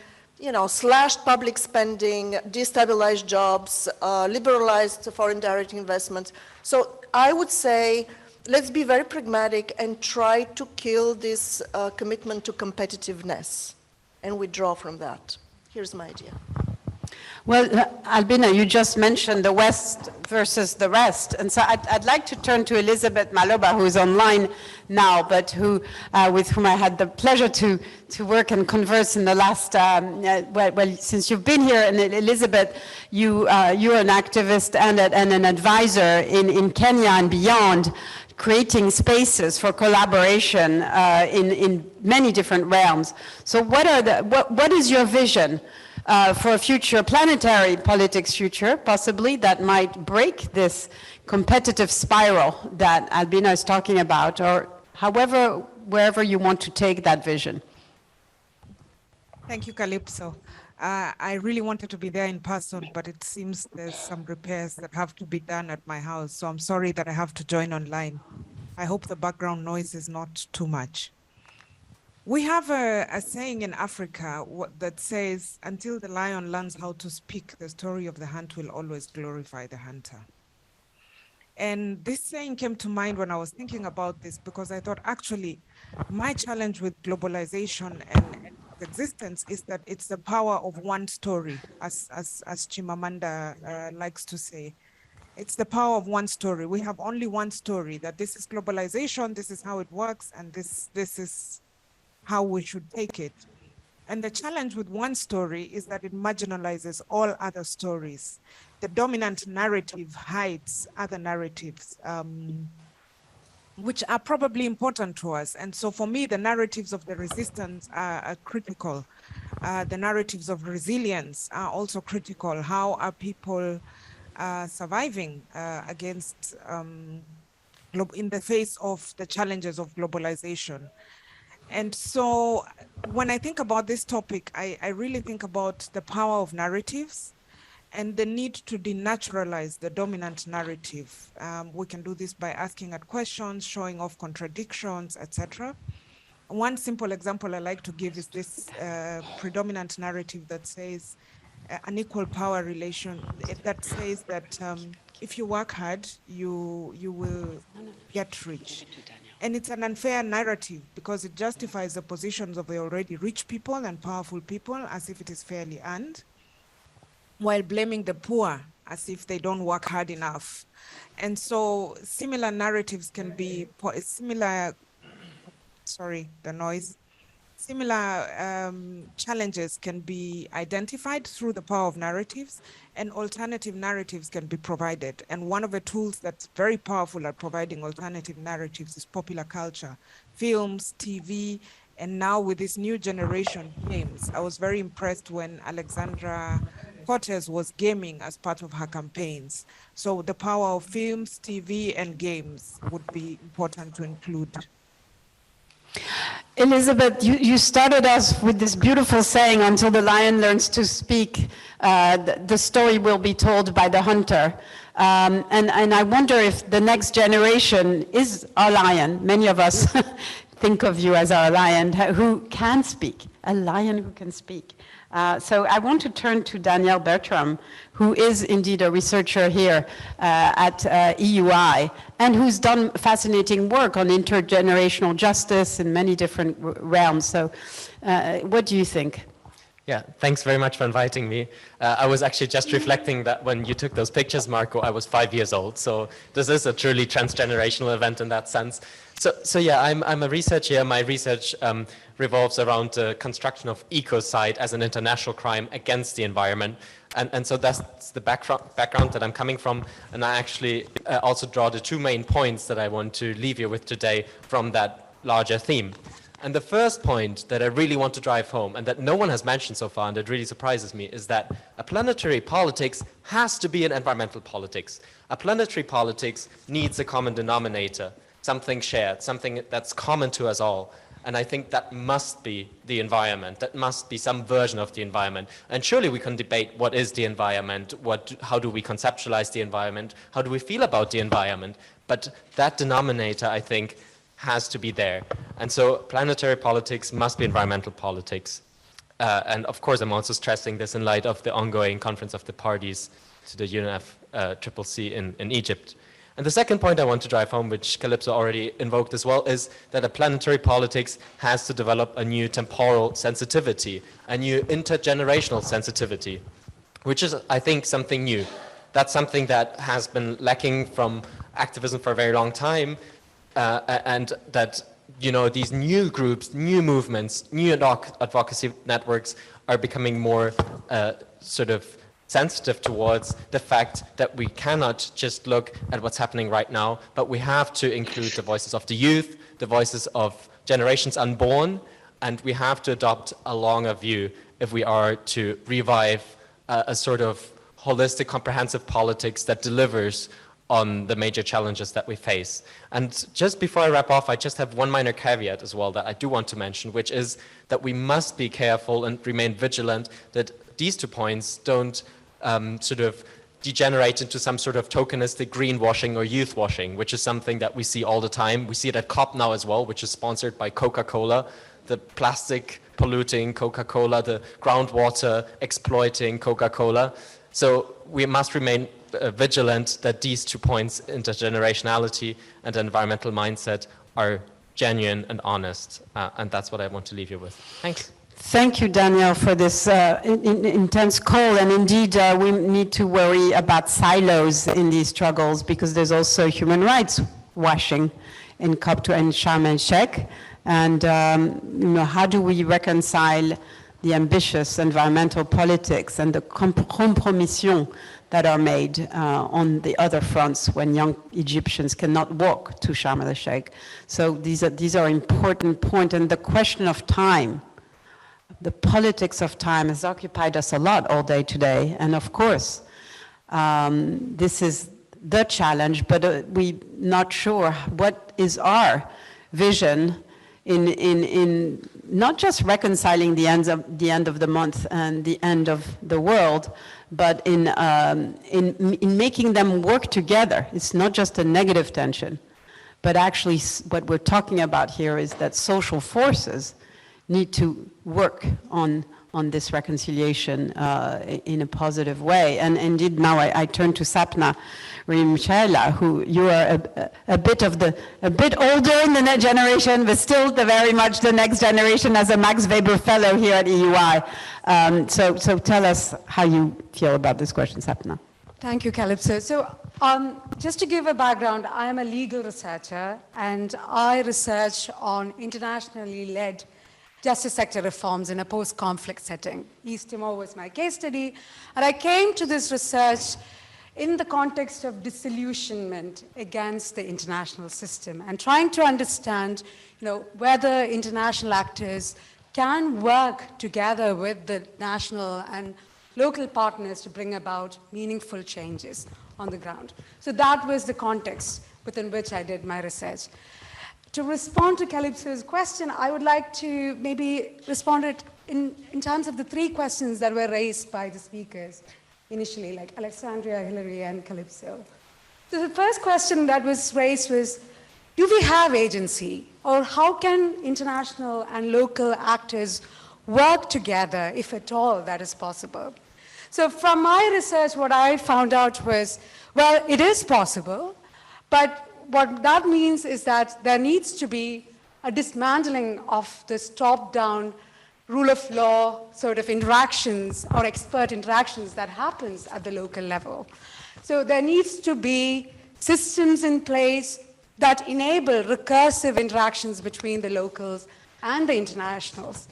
Speaker 18: slashed public spending, destabilized jobs, liberalized foreign direct investment. So I would say, let's be very pragmatic and try to kill this commitment to competitiveness and withdraw from that. Here's my idea.
Speaker 1: Well, Albina, you just mentioned the West versus the rest. And so I'd like to turn to Elizabeth Maloba, who's online now, but with whom I had the pleasure to work and converse in the last, since you've been here. And Elizabeth, you're an activist and an advisor in Kenya and beyond, creating spaces for collaboration in many different realms. So what is your vision for a future planetary politics future, possibly, that might break this competitive spiral that Albina is talking about, or wherever you want to take that vision?
Speaker 19: Thank you, Calypso. I really wanted to be there in person, but it seems there's some repairs that have to be done at my house, so I'm sorry that I have to join online. I hope the background noise is not too much. We have a saying in Africa that says, until the lion learns how to speak, the story of the hunt will always glorify the hunter. And this saying came to mind when I was thinking about this, because I thought, actually, my challenge with globalization and existence is that it's the power of one story, as Chimamanda likes to say. It's the power of one story. We have only one story, that this is globalization, this is how it works, and this is how we should take it. And the challenge with one story is that it marginalizes all other stories. The dominant narrative hides other narratives, which are probably important to us. And so for me, the narratives of the resistance are critical. The narratives of resilience are also critical. How are people surviving against, in the face of the challenges of globalization? And so when I think about this topic, I really think about the power of narratives and the need to denaturalize the dominant narrative. We can do this by asking at questions, showing off contradictions, etc. One simple example I like to give is this predominant narrative that says an equal power relation, that says that if you work hard, you will get rich. And it's an unfair narrative because it justifies the positions of the already rich people and powerful people as if it is fairly earned, while blaming the poor as if they don't work hard enough. And so similar narratives can be, similar challenges can be identified through the power of narratives, and alternative narratives can be provided. And one of the tools that's very powerful at providing alternative narratives is popular culture, films, TV, and now with this new generation, games. I was very impressed when Alexandra Cortez was gaming as part of her campaigns. So the power of films, TV, and games would be important to include.
Speaker 1: Elizabeth, you started us with this beautiful saying, until the lion learns to speak, the story will be told by the hunter. And I wonder if the next generation is our lion. Many of us think of you as our lion who can speak, a lion who can speak. So I want to turn to Danielle Bertram, who is indeed a researcher here at EUI, and who's done fascinating work on intergenerational justice in many different realms. So what do you think?
Speaker 14: Yeah, thanks very much for inviting me. I was actually just reflecting that when you took those pictures, Marco, I was 5 years old. So this is a truly transgenerational event in that sense. So yeah, I'm a researcher here. My research revolves around the construction of ecocide as an international crime against the environment. And so that's the background that I'm coming from. And I actually also draw the two main points that I want to leave you with today from that larger theme. And the first point that I really want to drive home, and that no one has mentioned so far, and that really surprises me, is that a planetary politics has to be an environmental politics. A planetary politics needs a common denominator, something shared, something that's common to us all. And I think that must be the environment. That must be some version of the environment. And surely we can debate what is the environment, how do we conceptualize the environment, how do we feel about the environment. But that denominator, I think, has to be there. And so planetary politics must be environmental politics. And of course, I'm also stressing this in light of the ongoing Conference of the Parties to the UNFCCC in Egypt. And the second point I want to drive home, which Calypso already invoked as well, is that a planetary politics has to develop a new temporal sensitivity, a new intergenerational sensitivity, which is, I think, something new. That's something that has been lacking from activism for a very long time, and that, you know, these new groups, new movements, new advocacy networks are becoming more sort of sensitive towards the fact that we cannot just look at what's happening right now, but we have to include the voices of the youth, the voices of generations unborn, and we have to adopt a longer view if we are to revive a sort of holistic, comprehensive politics that delivers on the major challenges that we face. And just before I wrap off, I just have one minor caveat as well that I do want to mention, which is that we must be careful and remain vigilant that these 2 points don't sort of degenerate into some sort of tokenistic greenwashing or youth washing, which is something that we see all the time. We see it at COP now as well, which is sponsored by Coca-Cola, the plastic polluting Coca-Cola, the groundwater exploiting Coca-Cola. So we must remain vigilant that these 2 points, intergenerationality and environmental mindset, are genuine and honest. And that's what I want to leave you with. Thanks.
Speaker 1: Thank you, Danielle, for this intense call. And indeed, we need to worry about silos in these struggles, because there's also human rights washing in COP2 and Sharm el-Sheikh. And how do we reconcile the ambitious environmental politics and the compromissions that are made on the other fronts when young Egyptians cannot walk to Sharm el-Sheikh? So these are important points, and the question of time, the politics of time has occupied us a lot all day today, and of course, this is the challenge, but we're not sure what is our vision in not just reconciling the end of the month and the end of the world, but in making them work together. It's not just a negative tension, but actually what we're talking about here is that social forces need to work on this reconciliation in a positive way. And indeed, now I turn to Sapna Rimchaila, who you are a bit older in the next generation, but still very much the next generation as a Max Weber Fellow here at EUI. So tell us how you feel about this question, Sapna.
Speaker 20: Thank you, Calypso. So just to give a background, I am a legal researcher, and I research on internationally led justice sector reforms in a post-conflict setting. East Timor was my case study, and I came to this research in the context of disillusionment against the international system and trying to understand, whether international actors can work together with the national and local partners to bring about meaningful changes on the ground. So that was the context within which I did my research. To respond to Calypso's question, I would like to maybe respond it in terms of the three questions that were raised by the speakers initially, like Alexandria, Hilary, and Calypso. So the first question that was raised was, do we have agency? Or how can international and local actors work together, if at all that is possible? So from my research, what I found out was, well, it is possible, but what that means is that there needs to be a dismantling of this top-down rule of law sort of interactions or expert interactions that happens at the local level. So there needs to be systems in place that enable recursive interactions between the locals and the internationals.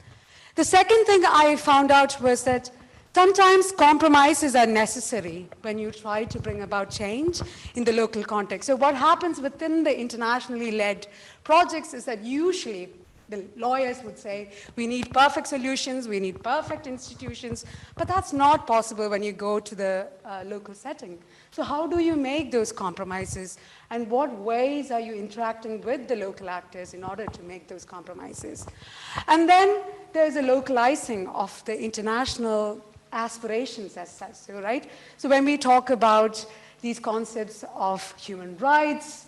Speaker 20: The second thing I found out was that sometimes compromises are necessary when you try to bring about change in the local context. So what happens within the internationally led projects is that usually the lawyers would say, we need perfect solutions, we need perfect institutions, but that's not possible when you go to the local setting. So how do you make those compromises, and what ways are you interacting with the local actors in order to make those compromises? And then there's a localizing of the international aspirations as such, so, right? So when we talk about these concepts of human rights,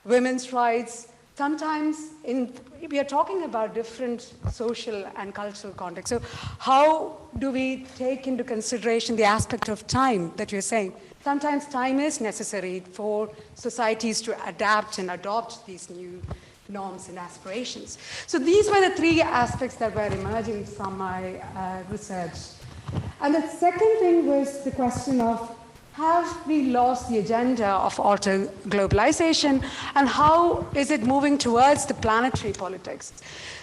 Speaker 20: women's rights, sometimes we are talking about different social and cultural contexts. So how do we take into consideration the aspect of time that you're saying? Sometimes time is necessary for societies to adapt and adopt these new norms and aspirations. So these were the three aspects that were emerging from my research. And the second thing was the question of, have we lost the agenda of alter-globalisation, and how is it moving towards the planetary politics?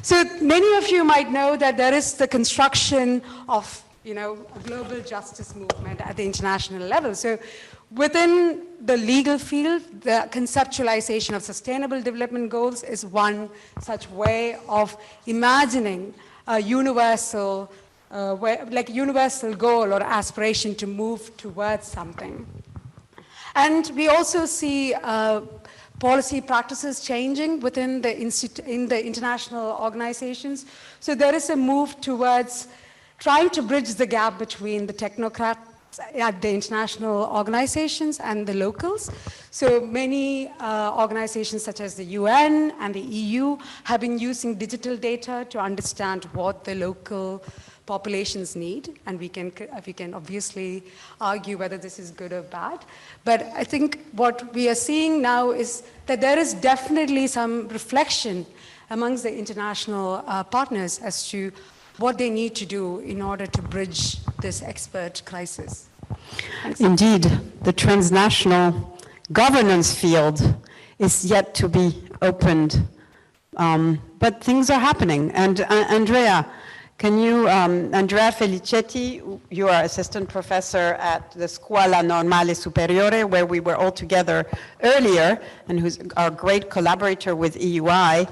Speaker 20: So many of you might know that there is the construction of a global justice movement at the international level. So within the legal field, the conceptualization of sustainable development goals is one such way of imagining a universal universal goal or aspiration to move towards something. And we also see policy practices changing within the international organizations. So there is a move towards trying to bridge the gap between the technocrats at the international organizations and the locals. So many organizations such as the UN and the EU have been using digital data to understand what the local populations need, and we can obviously argue whether this is good or bad. But I think what we are seeing now is that there is definitely some reflection amongst the international partners as to what they need to do in order to bridge this expert crisis. Thanks.
Speaker 1: Indeed, the transnational governance field is yet to be opened but things are happening. And Andrea, can you, Andrea Felicetti, you are assistant professor at the Scuola Normale Superiore, where we were all together earlier, and who's our great collaborator with EUI.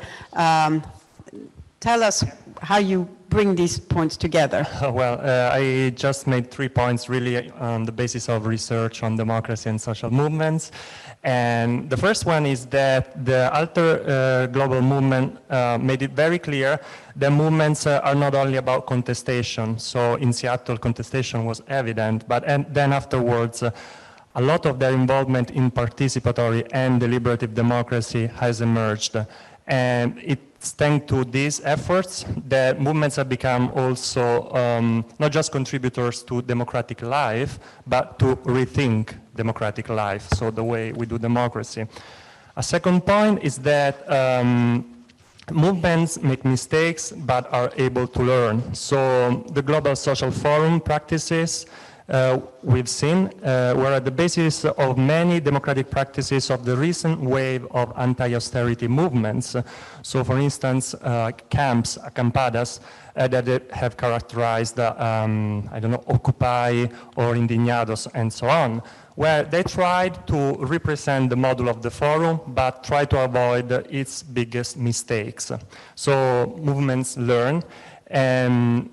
Speaker 1: Tell us how you bring these points together.
Speaker 21: Well, I just made 3 points really on the basis of research on democracy and social movements. And the first one is that the Alter-Global movement made it very clear that movements are not only about contestation. So in Seattle, contestation was evident, but then afterwards, a lot of their involvement in participatory and deliberative democracy has emerged. And it's thanks to these efforts that movements have become also not just contributors to democratic life, but to rethink democratic life, so the way we do democracy. A second point is that movements make mistakes, but are able to learn. So the Global Social Forum practices we've seen were at the basis of many democratic practices of the recent wave of anti-austerity movements. So for instance, camps, acampadas, that have characterized, I don't know, Occupy or Indignados and so on, where they tried to represent the model of the forum, but try to avoid its biggest mistakes. So movements learn, and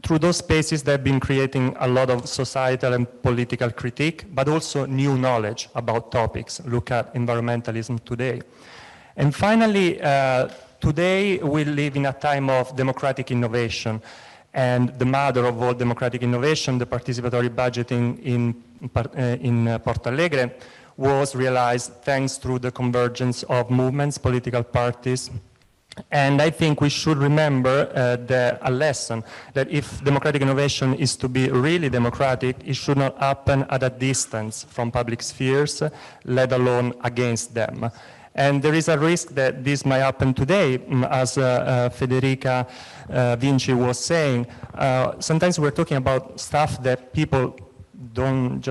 Speaker 21: through those spaces they've been creating a lot of societal and political critique, but also new knowledge about topics. Look at environmentalism today. And finally, today we live in a time of democratic innovation, and the mother of all democratic innovation, the participatory budgeting in Porto Alegre, was realized thanks to the convergence of movements, political parties. And I think we should remember a lesson that if democratic innovation is to be really democratic, it should not happen at a distance from public spheres, let alone against them. And there is a risk that this might happen today, as Federica Vinci was saying. Sometimes we're talking about stuff that people don't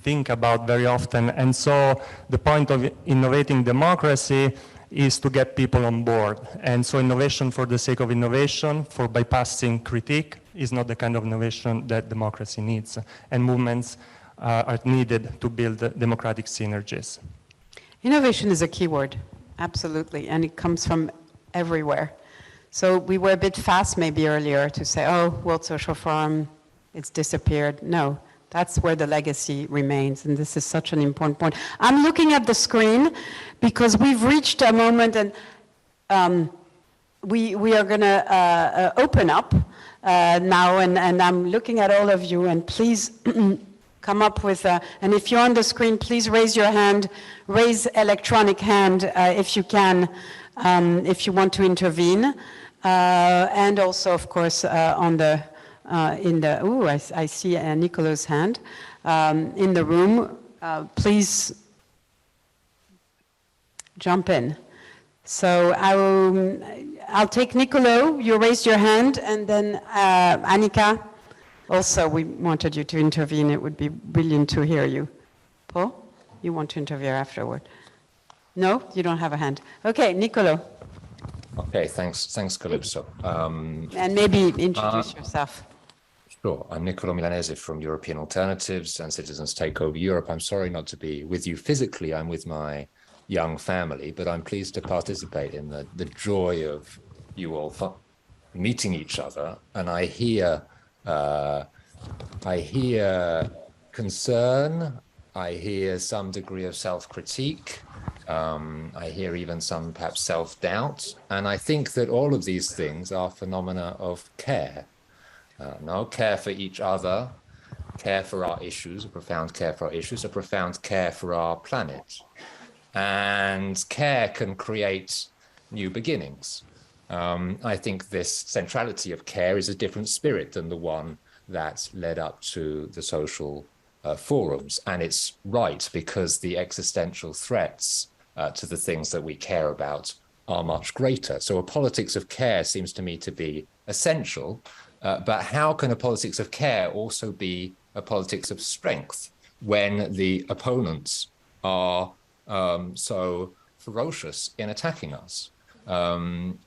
Speaker 21: think about very often. And so the point of innovating democracy is to get people on board. And so innovation for the sake of innovation, for bypassing critique, is not the kind of innovation that democracy needs. And movements are needed to build democratic synergies.
Speaker 1: Innovation is a key word, absolutely, and it comes from everywhere. So we were a bit fast maybe earlier to say, oh, World Social Forum, it's disappeared. No, that's where the legacy remains, and this is such an important point. I'm looking at the screen because we've reached a moment, and we are going to open up now, and I'm looking at all of you, and please come up with, and if you're on the screen, please raise your hand, raise electronic hand if you can, if you want to intervene, and also, of course, on the I see Nicolo's hand in the room. Please jump in. So I'll take Nicolo. You raised your hand, and then Annika. Also, we wanted you to intervene. It would be brilliant to hear you. Paul, you want to intervene afterward? No, you don't have a hand. Okay, Nicolo.
Speaker 22: Okay, thanks, Calypso.
Speaker 1: And maybe introduce yourself.
Speaker 22: Sure, I'm Niccolo Milanese from European Alternatives and Citizens Take Over Europe. I'm sorry not to be with you physically. I'm with my young family, but I'm pleased to participate in the joy of you all meeting each other. And I hear concern, I hear some degree of self-critique, I hear even some perhaps self-doubt, and I think that all of these things are phenomena of care. Care for each other, care for our issues, a profound care for our issues, a profound care for our planet. And care can create new beginnings. I think this centrality of care is a different spirit than the one that led up to the social forums. And it's right, because the existential threats to the things that we care about are much greater. So a politics of care seems to me to be essential. But how can a politics of care also be a politics of strength when the opponents are so ferocious in attacking us?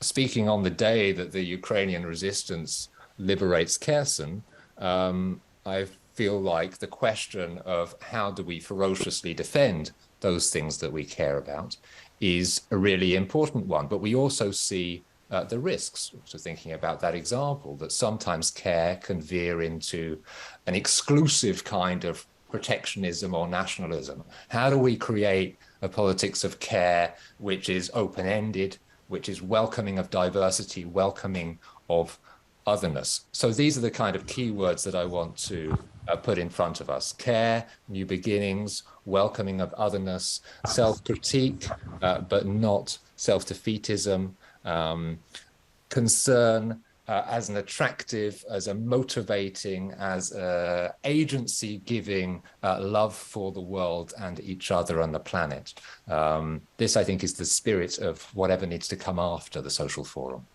Speaker 22: Speaking on the day that the Ukrainian resistance liberates Kherson, I feel like the question of how do we ferociously defend those things that we care about is a really important one. But we also see the risks. So thinking about that example, that sometimes care can veer into an exclusive kind of protectionism or nationalism. How do we create a politics of care which is open-ended, which is welcoming of diversity, welcoming of otherness? So these are the kind of keywords that I want to put in front of us: care, new beginnings, welcoming of otherness, self-critique, but not self-defeatism, concern as an attractive, as a motivating, as a agency-giving love for the world and each other and the planet. This, I think, is the spirit of whatever needs to come after the social forum.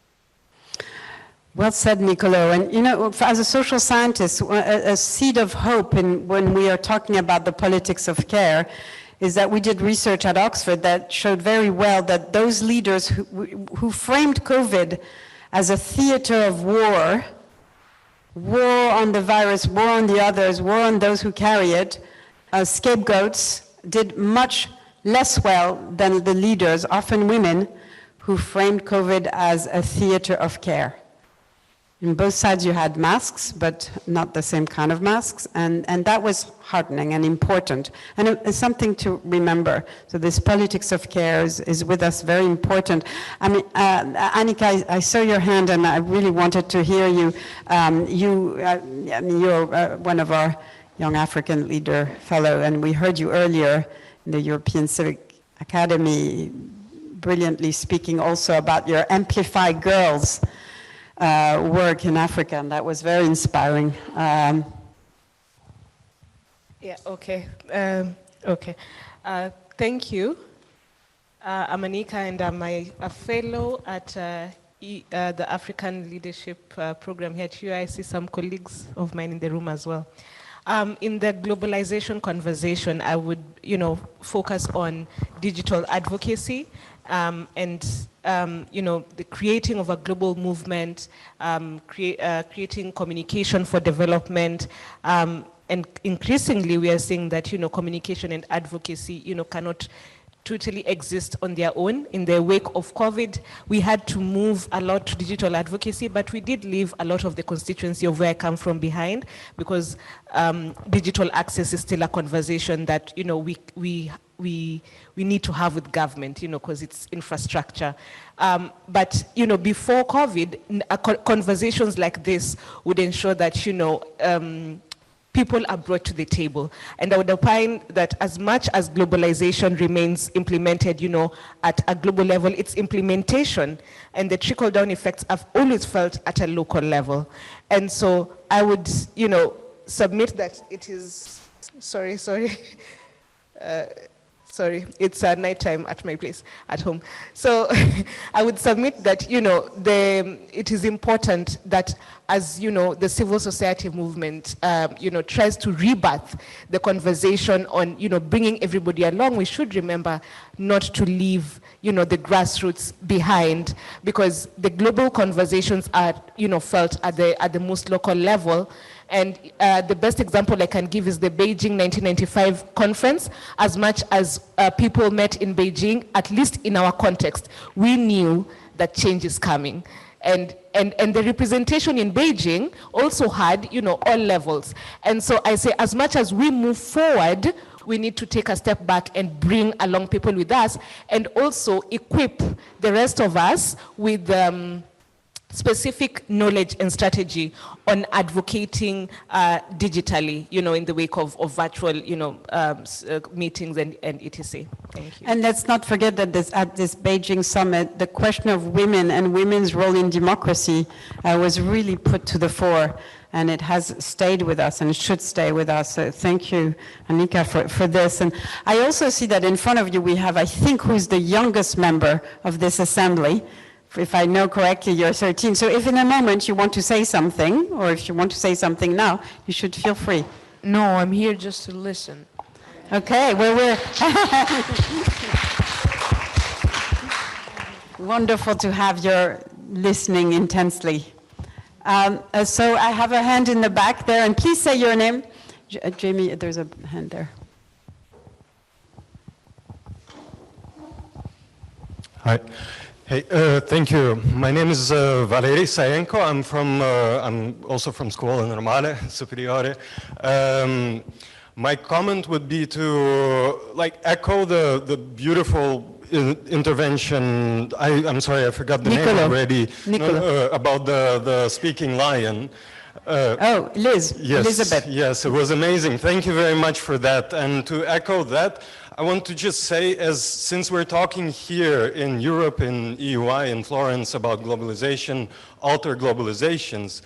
Speaker 1: Well said, Nicolo. And you know, as a social scientist, a seed of hope when we are talking about the politics of care is that we did research at Oxford that showed very well that those leaders who framed COVID as a theater of war, war on the virus, war on the others, war on those who carry it, scapegoats, did much less well than the leaders, often women, who framed COVID as a theater of care. In both sides you had masks, but not the same kind of masks, and that was heartening and important, and it's something to remember. So this politics of care is with us, very important. I mean, Annika, I saw your hand and I really wanted to hear you. You're one of our Young African Leader Fellow, and we heard you earlier in the European Civic Academy, brilliantly speaking also about your Amplify Girls work in Africa, and that was very inspiring.
Speaker 2: Yeah, okay. Thank you. I'm Anika, and I'm a fellow at the African Leadership Program here at EUI. I see some colleagues of mine in the room as well. In the globalization conversation, I would, focus on digital advocacy and the creating of a global movement, creating communication for development, and increasingly we are seeing that, communication and advocacy, cannot totally exist on their own. In the wake of COVID, we had to move a lot to digital advocacy, but we did leave a lot of the constituency of where I come from behind, because digital access is still a conversation that, we need to have with government, because it's infrastructure. But, before COVID, conversations like this would ensure that, people are brought to the table. And I would opine that as much as globalization remains implemented, at a global level, its implementation and the trickle-down effects I've always felt at a local level. And so I would, submit that it is, sorry, it's nighttime at my place, at home. So I would submit that, it is important that as, the civil society movement, tries to rebirth the conversation on, bringing everybody along, we should remember not to leave, the grassroots behind, because the global conversations are, felt at the most local level. And the best example I can give is the Beijing 1995 conference. As much as people met in Beijing, at least in our context, we knew that change is coming. And the representation in Beijing also had, all levels. And so I say, as much as we move forward, we need to take a step back and bring along people with us, and also equip the rest of us with specific knowledge and strategy on advocating digitally, in the wake of virtual, meetings and etc. Thank you.
Speaker 1: And let's not forget that at this Beijing summit, the question of women and women's role in democracy was really put to the fore, and it has stayed with us and it should stay with us. So thank you, Annika, for this. And I also see that in front of you we have, I think, who's the youngest member of this assembly. If I know correctly, you're 13. So if in a moment you want to say something, or if you want to say something now, you should feel free.
Speaker 6: No, I'm here just to listen.
Speaker 1: Okay, well, Wonderful to have your listening intensely. So I have a hand in the back there, and please say your name. Jamie, there's a hand there.
Speaker 3: Hi. Hey, thank you. My name is Valery Sayenko. I'm also from Scuola Normale Superiore. My comment would be to echo the beautiful intervention. I'm sorry, I forgot the name already. About the speaking lion.
Speaker 1: Liz.
Speaker 3: Yes,
Speaker 1: Elizabeth.
Speaker 3: Yes, it was amazing. Thank you very much for that. And to echo that, I want to just say, since we're talking here in Europe, in EUI, in Florence, about globalization, alter-globalizations,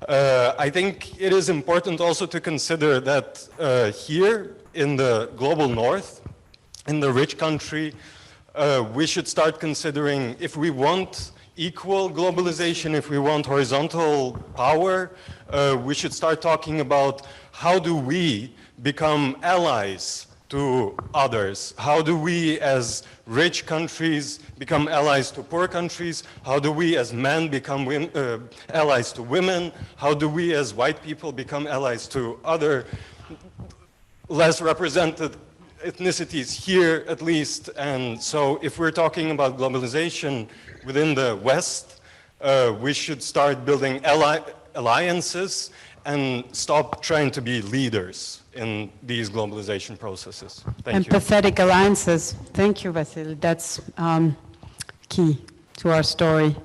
Speaker 3: I think it is important also to consider that here in the global north, in the rich country, we should start considering if we want equal globalization, if we want horizontal power, we should start talking about how do we become allies to others? How do we as rich countries become allies to poor countries? How do we as men become allies to women? How do we as white people become allies to other less represented ethnicities here at least? And so if we're talking about globalization within the West, we should start building alliances and stop trying to be leaders in these globalization processes. Thank you.
Speaker 1: Empathetic alliances. Thank you, Vasily. That's key to our story.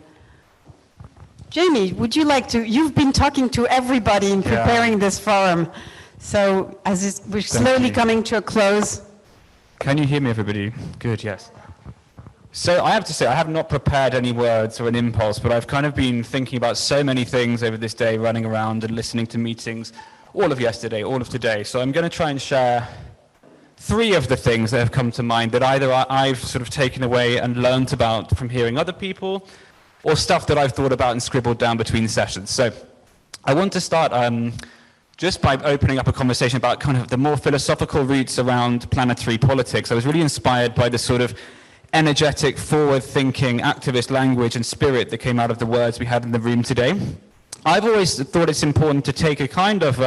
Speaker 1: Jamie, would you like to, you've been talking to everybody in preparing this forum. So as we're slowly coming to a close.
Speaker 4: Can you hear me, everybody? Good, yes. So I have to say, I have not prepared any words or an impulse, but I've kind of been thinking about so many things over this day, running around and listening to meetings, all of yesterday, all of today. So I'm going to try and share 3 of the things that have come to mind that either I've sort of taken away and learnt about from hearing other people, or stuff that I've thought about and scribbled down between sessions. So I want to start just by opening up a conversation about kind of the more philosophical roots around planetary politics. I was really inspired by the sort of energetic, forward-thinking, activist language and spirit that came out of the words we had in the room today. I've always thought it's important to take a kind of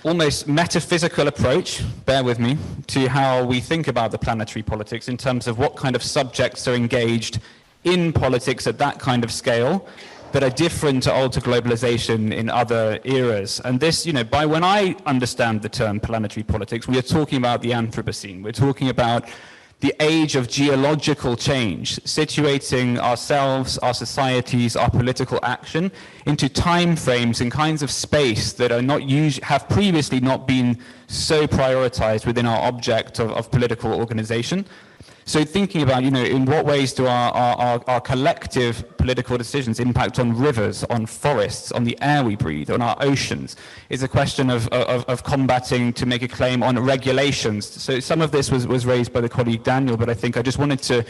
Speaker 4: almost metaphysical approach, bear with me, to how we think about the planetary politics in terms of what kind of subjects are engaged in politics at that kind of scale that are different to alter-globalisation in other eras. And this, by when I understand the term planetary politics, we are talking about the Anthropocene. We're talking about the age of geological change, situating ourselves, our societies, our political action into time frames and kinds of space that are not have previously not been so prioritized within our object of political organization. So thinking about, in what ways do our collective political decisions impact on rivers, on forests, on the air we breathe, on our oceans, is a question of combating to make a claim on regulations. So some of this was raised by the colleague Daniel, but I think I just wanted to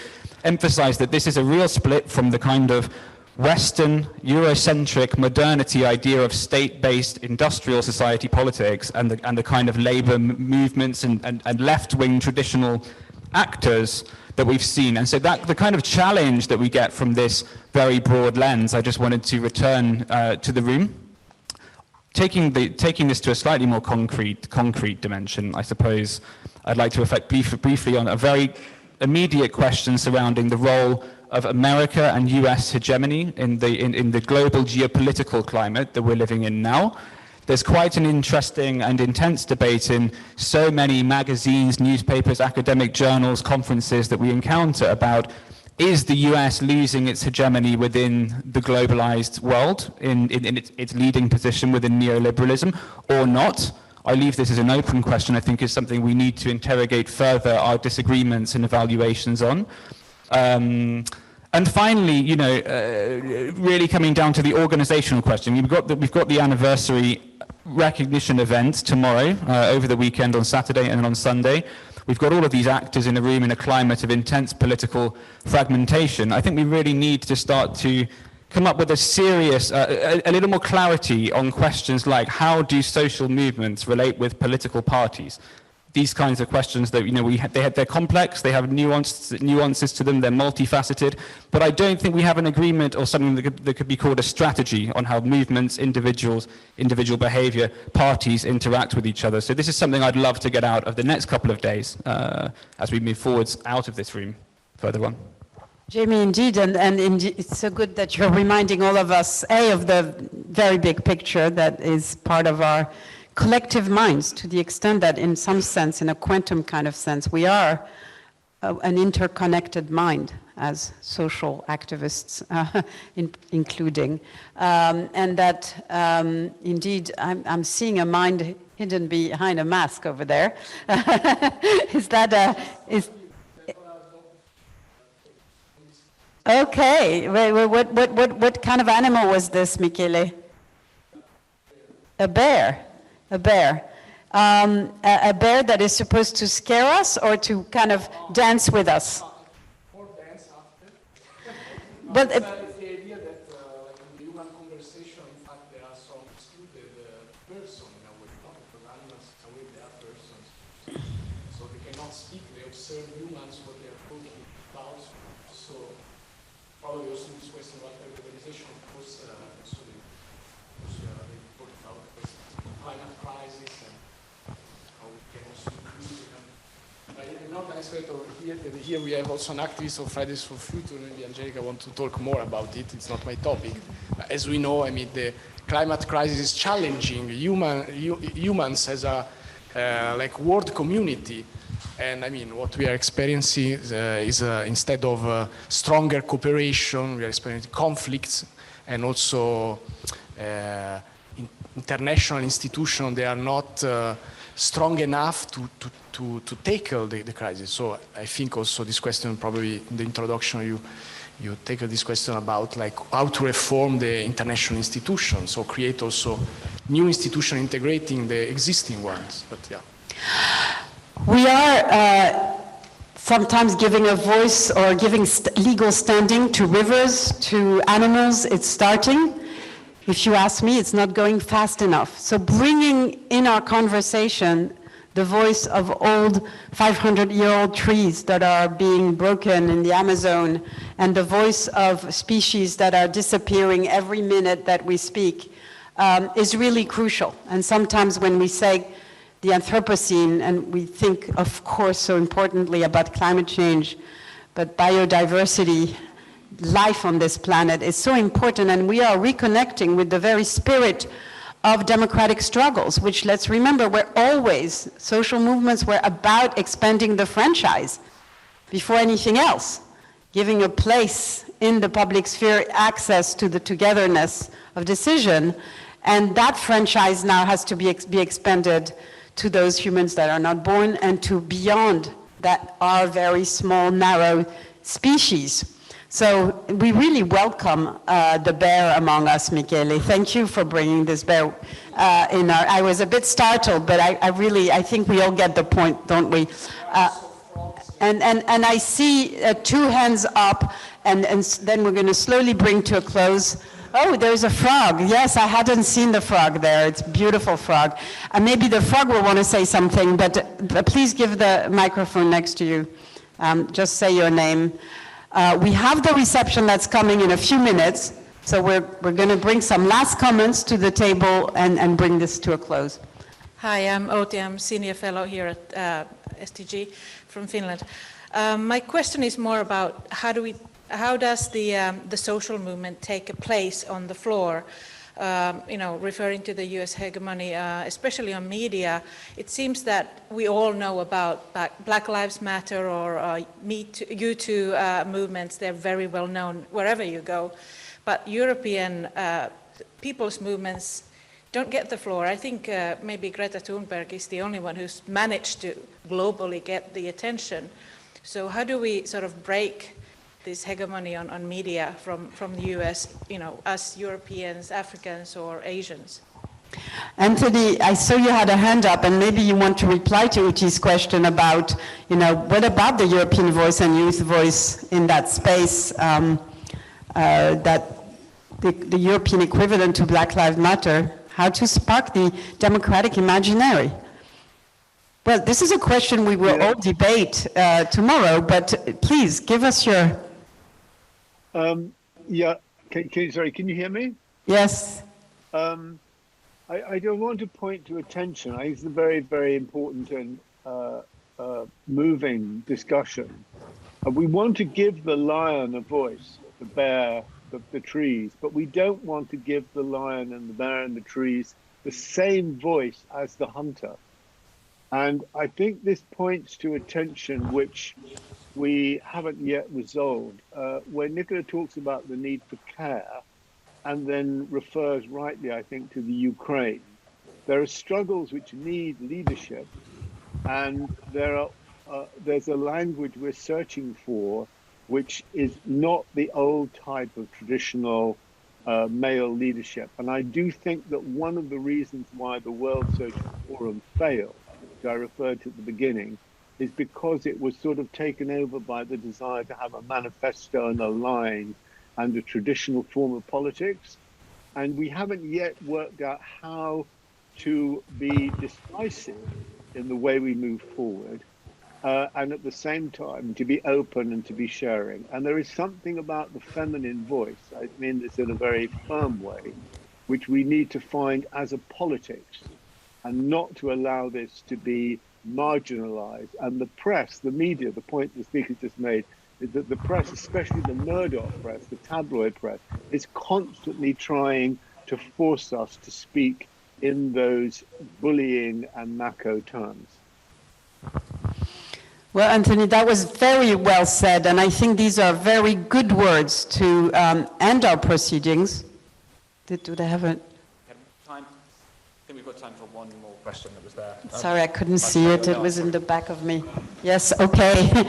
Speaker 4: emphasize that this is a real split from the kind of Western, Eurocentric modernity idea of state-based industrial society politics and the kind of labor movements and left-wing traditional actors that we've seen. And so that the kind of challenge that we get from this very broad lens, I just wanted to return to the room. Taking this to a slightly more concrete dimension, I suppose I'd like to reflect briefly on a very immediate question surrounding the role of America and US hegemony in the global geopolitical climate that we're living in now. There's quite an interesting and intense debate in so many magazines, newspapers, academic journals, conferences that we encounter about, is the US losing its hegemony within the globalized world, in its leading position within neoliberalism, or not? I leave this as an open question. I think is something we need to interrogate further our disagreements and evaluations on. And finally, really coming down to the organizational question, we've got the anniversary recognition event tomorrow, over the weekend on Saturday and on Sunday. We've got all of these actors in a room in a climate of intense political fragmentation. I think we really need to start to come up with a serious, a little more clarity on questions like how do social movements relate with political parties? these kinds of questions that, they're complex, they have nuances to them, they're multifaceted, but I don't think we have an agreement or something that could be called a strategy on how movements, individuals, individual behavior, parties interact with each other. So this is something I'd love to get out of the next couple of days as we move forwards out of this room further on.
Speaker 1: Jamie, indeed, and it's so good that you're reminding all of us, of the very big picture that is part of our collective minds, to the extent that in some sense, in a quantum kind of sense, we are an interconnected mind as social activists, including, and that indeed I'm seeing a mind hidden behind a mask over there. Is that okay, what kind of animal was this, Michele? A bear. A bear. A bear that is supposed to scare us or to kind of dance with us?
Speaker 7: Or dance after.
Speaker 1: But
Speaker 7: the idea that in the human conversation, in fact, there are some excluded person in a way, because animals are with their persons. So they cannot speak, they observe humans, what they are talking about. So probably also this question about Alter-Globalisation, of course, also they talk about climate crisis and how we can also include them. Not an expert over here. Here we have also an activist of Fridays for Future. Maybe Angelica wants to talk more about it. It's not my topic. As we know, I mean, the climate crisis is challenging humans as a like world community. And I mean, what we are experiencing is instead of stronger cooperation, we are experiencing conflicts and also international institutions, they are not strong enough to tackle the crisis. So I think also this question, probably in the introduction, you tackle this question about like how to reform the international institutions, so create also new institutions integrating the existing ones. But yeah.
Speaker 1: We are sometimes giving a voice or giving legal standing to rivers, to animals. It's starting. If you ask me, it's not going fast enough. So bringing in our conversation the voice of old 500-year-old trees that are being broken in the Amazon and the voice of species that are disappearing every minute that we speak is really crucial. And sometimes when we say the Anthropocene, and we think, of course, so importantly about climate change, but biodiversity, life on this planet is so important, and we are reconnecting with the very spirit of democratic struggles, which, let's remember, were always, social movements were about expanding the franchise before anything else, giving a place in the public sphere access to the togetherness of decision, and that franchise now has to be expanded to those humans that are not born and to beyond that are very small, narrow species. So we really welcome the bear among us, Michele. Thank you for bringing this bear in our, I was a bit startled, but I think we all get the point, don't we? And I see 2 hands up, and then we're going to slowly bring to a close. Oh, there's a frog. Yes, I hadn't seen the frog there. It's a beautiful frog. Maybe the frog will want to say something, but please give the microphone next to you. Just say your name. We have the reception that's coming in a few minutes, so we're going to bring some last comments to the table and bring this to a close.
Speaker 8: Hi, I'm Outi. I'm senior fellow here at STG from Finland. My question is more about how does the social movement take a place on the floor? Referring to the U.S. hegemony, especially on media, it seems that we all know about Black Lives Matter or You Too movements. They're very well known wherever you go. But European people's movements don't get the floor. I think maybe Greta Thunberg is the only one who's managed to globally get the attention. So how do we sort of break this hegemony on media from the US, us Europeans, Africans, or Asians?
Speaker 1: Anthony, I saw you had a hand up, and maybe you want to reply to Uti's question about, what about the European voice and youth voice in that space, that the European equivalent to Black Lives Matter, how to spark the democratic imaginary? Well, this is a question we will all debate tomorrow, but please give us your...
Speaker 5: Yeah, sorry, can you hear me?
Speaker 1: Yes.
Speaker 5: I don't want to point to attention. I think it's a very, very important and moving discussion. We want to give the lion a voice, the bear, the trees, but we don't want to give the lion and the bear and the trees the same voice as the hunter. And I think this points to a tension which we haven't yet resolved. When Nicola talks about the need for care, and then refers rightly, I think, to the Ukraine, there are struggles which need leadership, and there's a language we're searching for, which is not the old type of traditional male leadership. And I do think that one of the reasons why the World Social Forum failed, which I referred to at the beginning, is because it was sort of taken over by the desire to have a manifesto and a line and a traditional form of politics. And we haven't yet worked out how to be decisive in the way we move forward, and at the same time to be open and to be sharing. And there is something about the feminine voice, I mean this in a very firm way, which we need to find as a politics, and not to allow this to be marginalized. And the press, the media, the point the speaker just made, is that the press, especially the Murdoch press, the tabloid press, is constantly trying to force us to speak in those bullying and macho terms.
Speaker 1: Well, Anthony, that was very well said, and I think these are very good words to end our proceedings. Do they have a...
Speaker 4: I think we've got time for one more question that was there.
Speaker 1: Sorry, I couldn't see it. It was in the back of me. Yes, okay.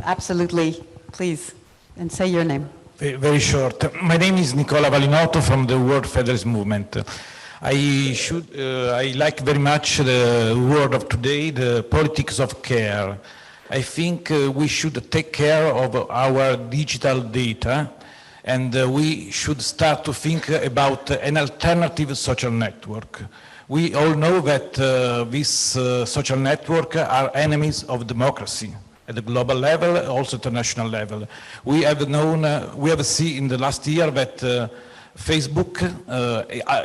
Speaker 1: Absolutely. Please. And say your name.
Speaker 9: Very short. My name is Nicola Valinotto from the World Federalist Movement. I like very much the word of today, the politics of care. I think we should take care of our digital data, and we should start to think about an alternative social network. We all know that these social networks are enemies of democracy at the global level, also at the national level. We have seen in the last year that Facebook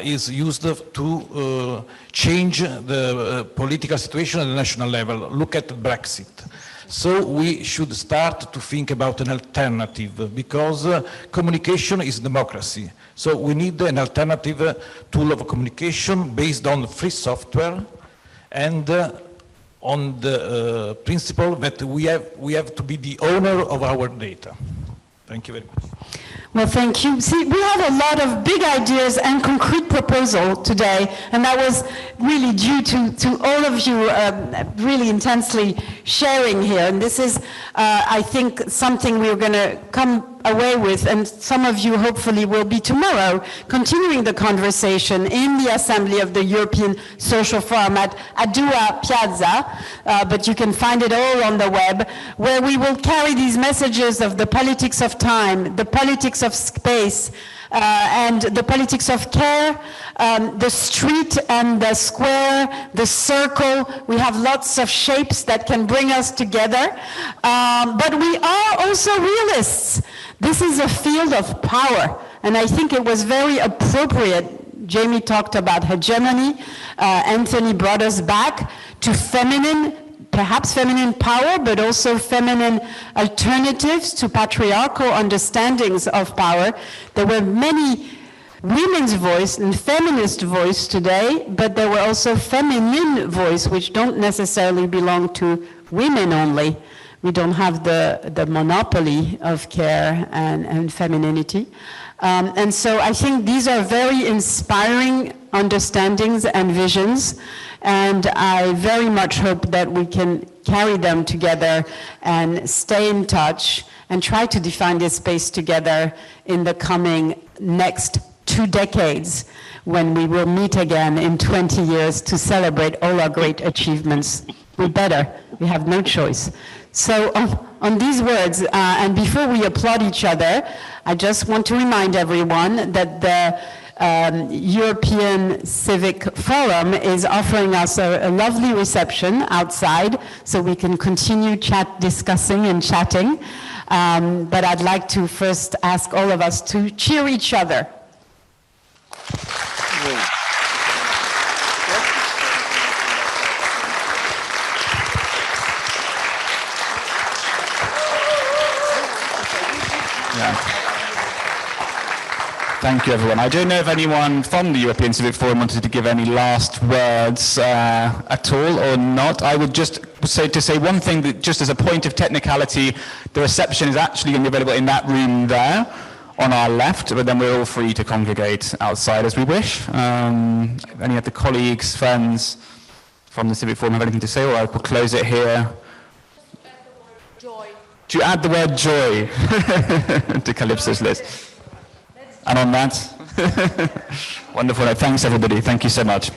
Speaker 9: is used to change the political situation at the national level. Look at Brexit. So we should start to think about an alternative, because communication is democracy. So we need an alternative tool of communication based on free software and on the principle that we have to be the owner of our data. Thank you very much.
Speaker 1: Well, thank you. See, we have a lot of big ideas and concrete proposal today, and that was really due to all of you really intensely sharing here. And this is, I think, something we're going to come away with, and some of you hopefully will be tomorrow continuing the conversation in the Assembly of the European Social Forum at Adua Piazza, but you can find it all on the web, where we will carry these messages of the politics of time, the politics of space, and the politics of care, the street and the square, the circle. We have lots of shapes that can bring us together, but we are also realists. This is a field of power, and I think it was very appropriate. Jamie talked about hegemony. Anthony brought us back to feminine, perhaps feminine power, but also feminine alternatives to patriarchal understandings of power. There were many women's voice and feminist voice today, but there were also feminine voice, which don't necessarily belong to women only. We don't have the monopoly of care and femininity. And so I think these are very inspiring understandings and visions, and I very much hope that we can carry them together and stay in touch and try to define this space together in the coming next 2 decades, when we will meet again in 20 years to celebrate all our great achievements. We have no choice. So on these words, and before we applaud each other, I just want to remind everyone that the European Civic Forum is offering us a lovely reception outside, so we can continue discussing and chatting. But I'd like to first ask all of us to cheer each other.
Speaker 4: Thank you, everyone. I don't know if anyone from the European Civic Forum wanted to give any last words at all or not. I would just say one thing, that just as a point of technicality, the reception is actually going to be available in that room there on our left, but then we're all free to congregate outside as we wish. Any of the colleagues, friends from the Civic Forum have anything to say, or I will close it here. Do you add the word joy to Calypso's list? And on that, wonderful. Thanks, everybody. Thank you so much.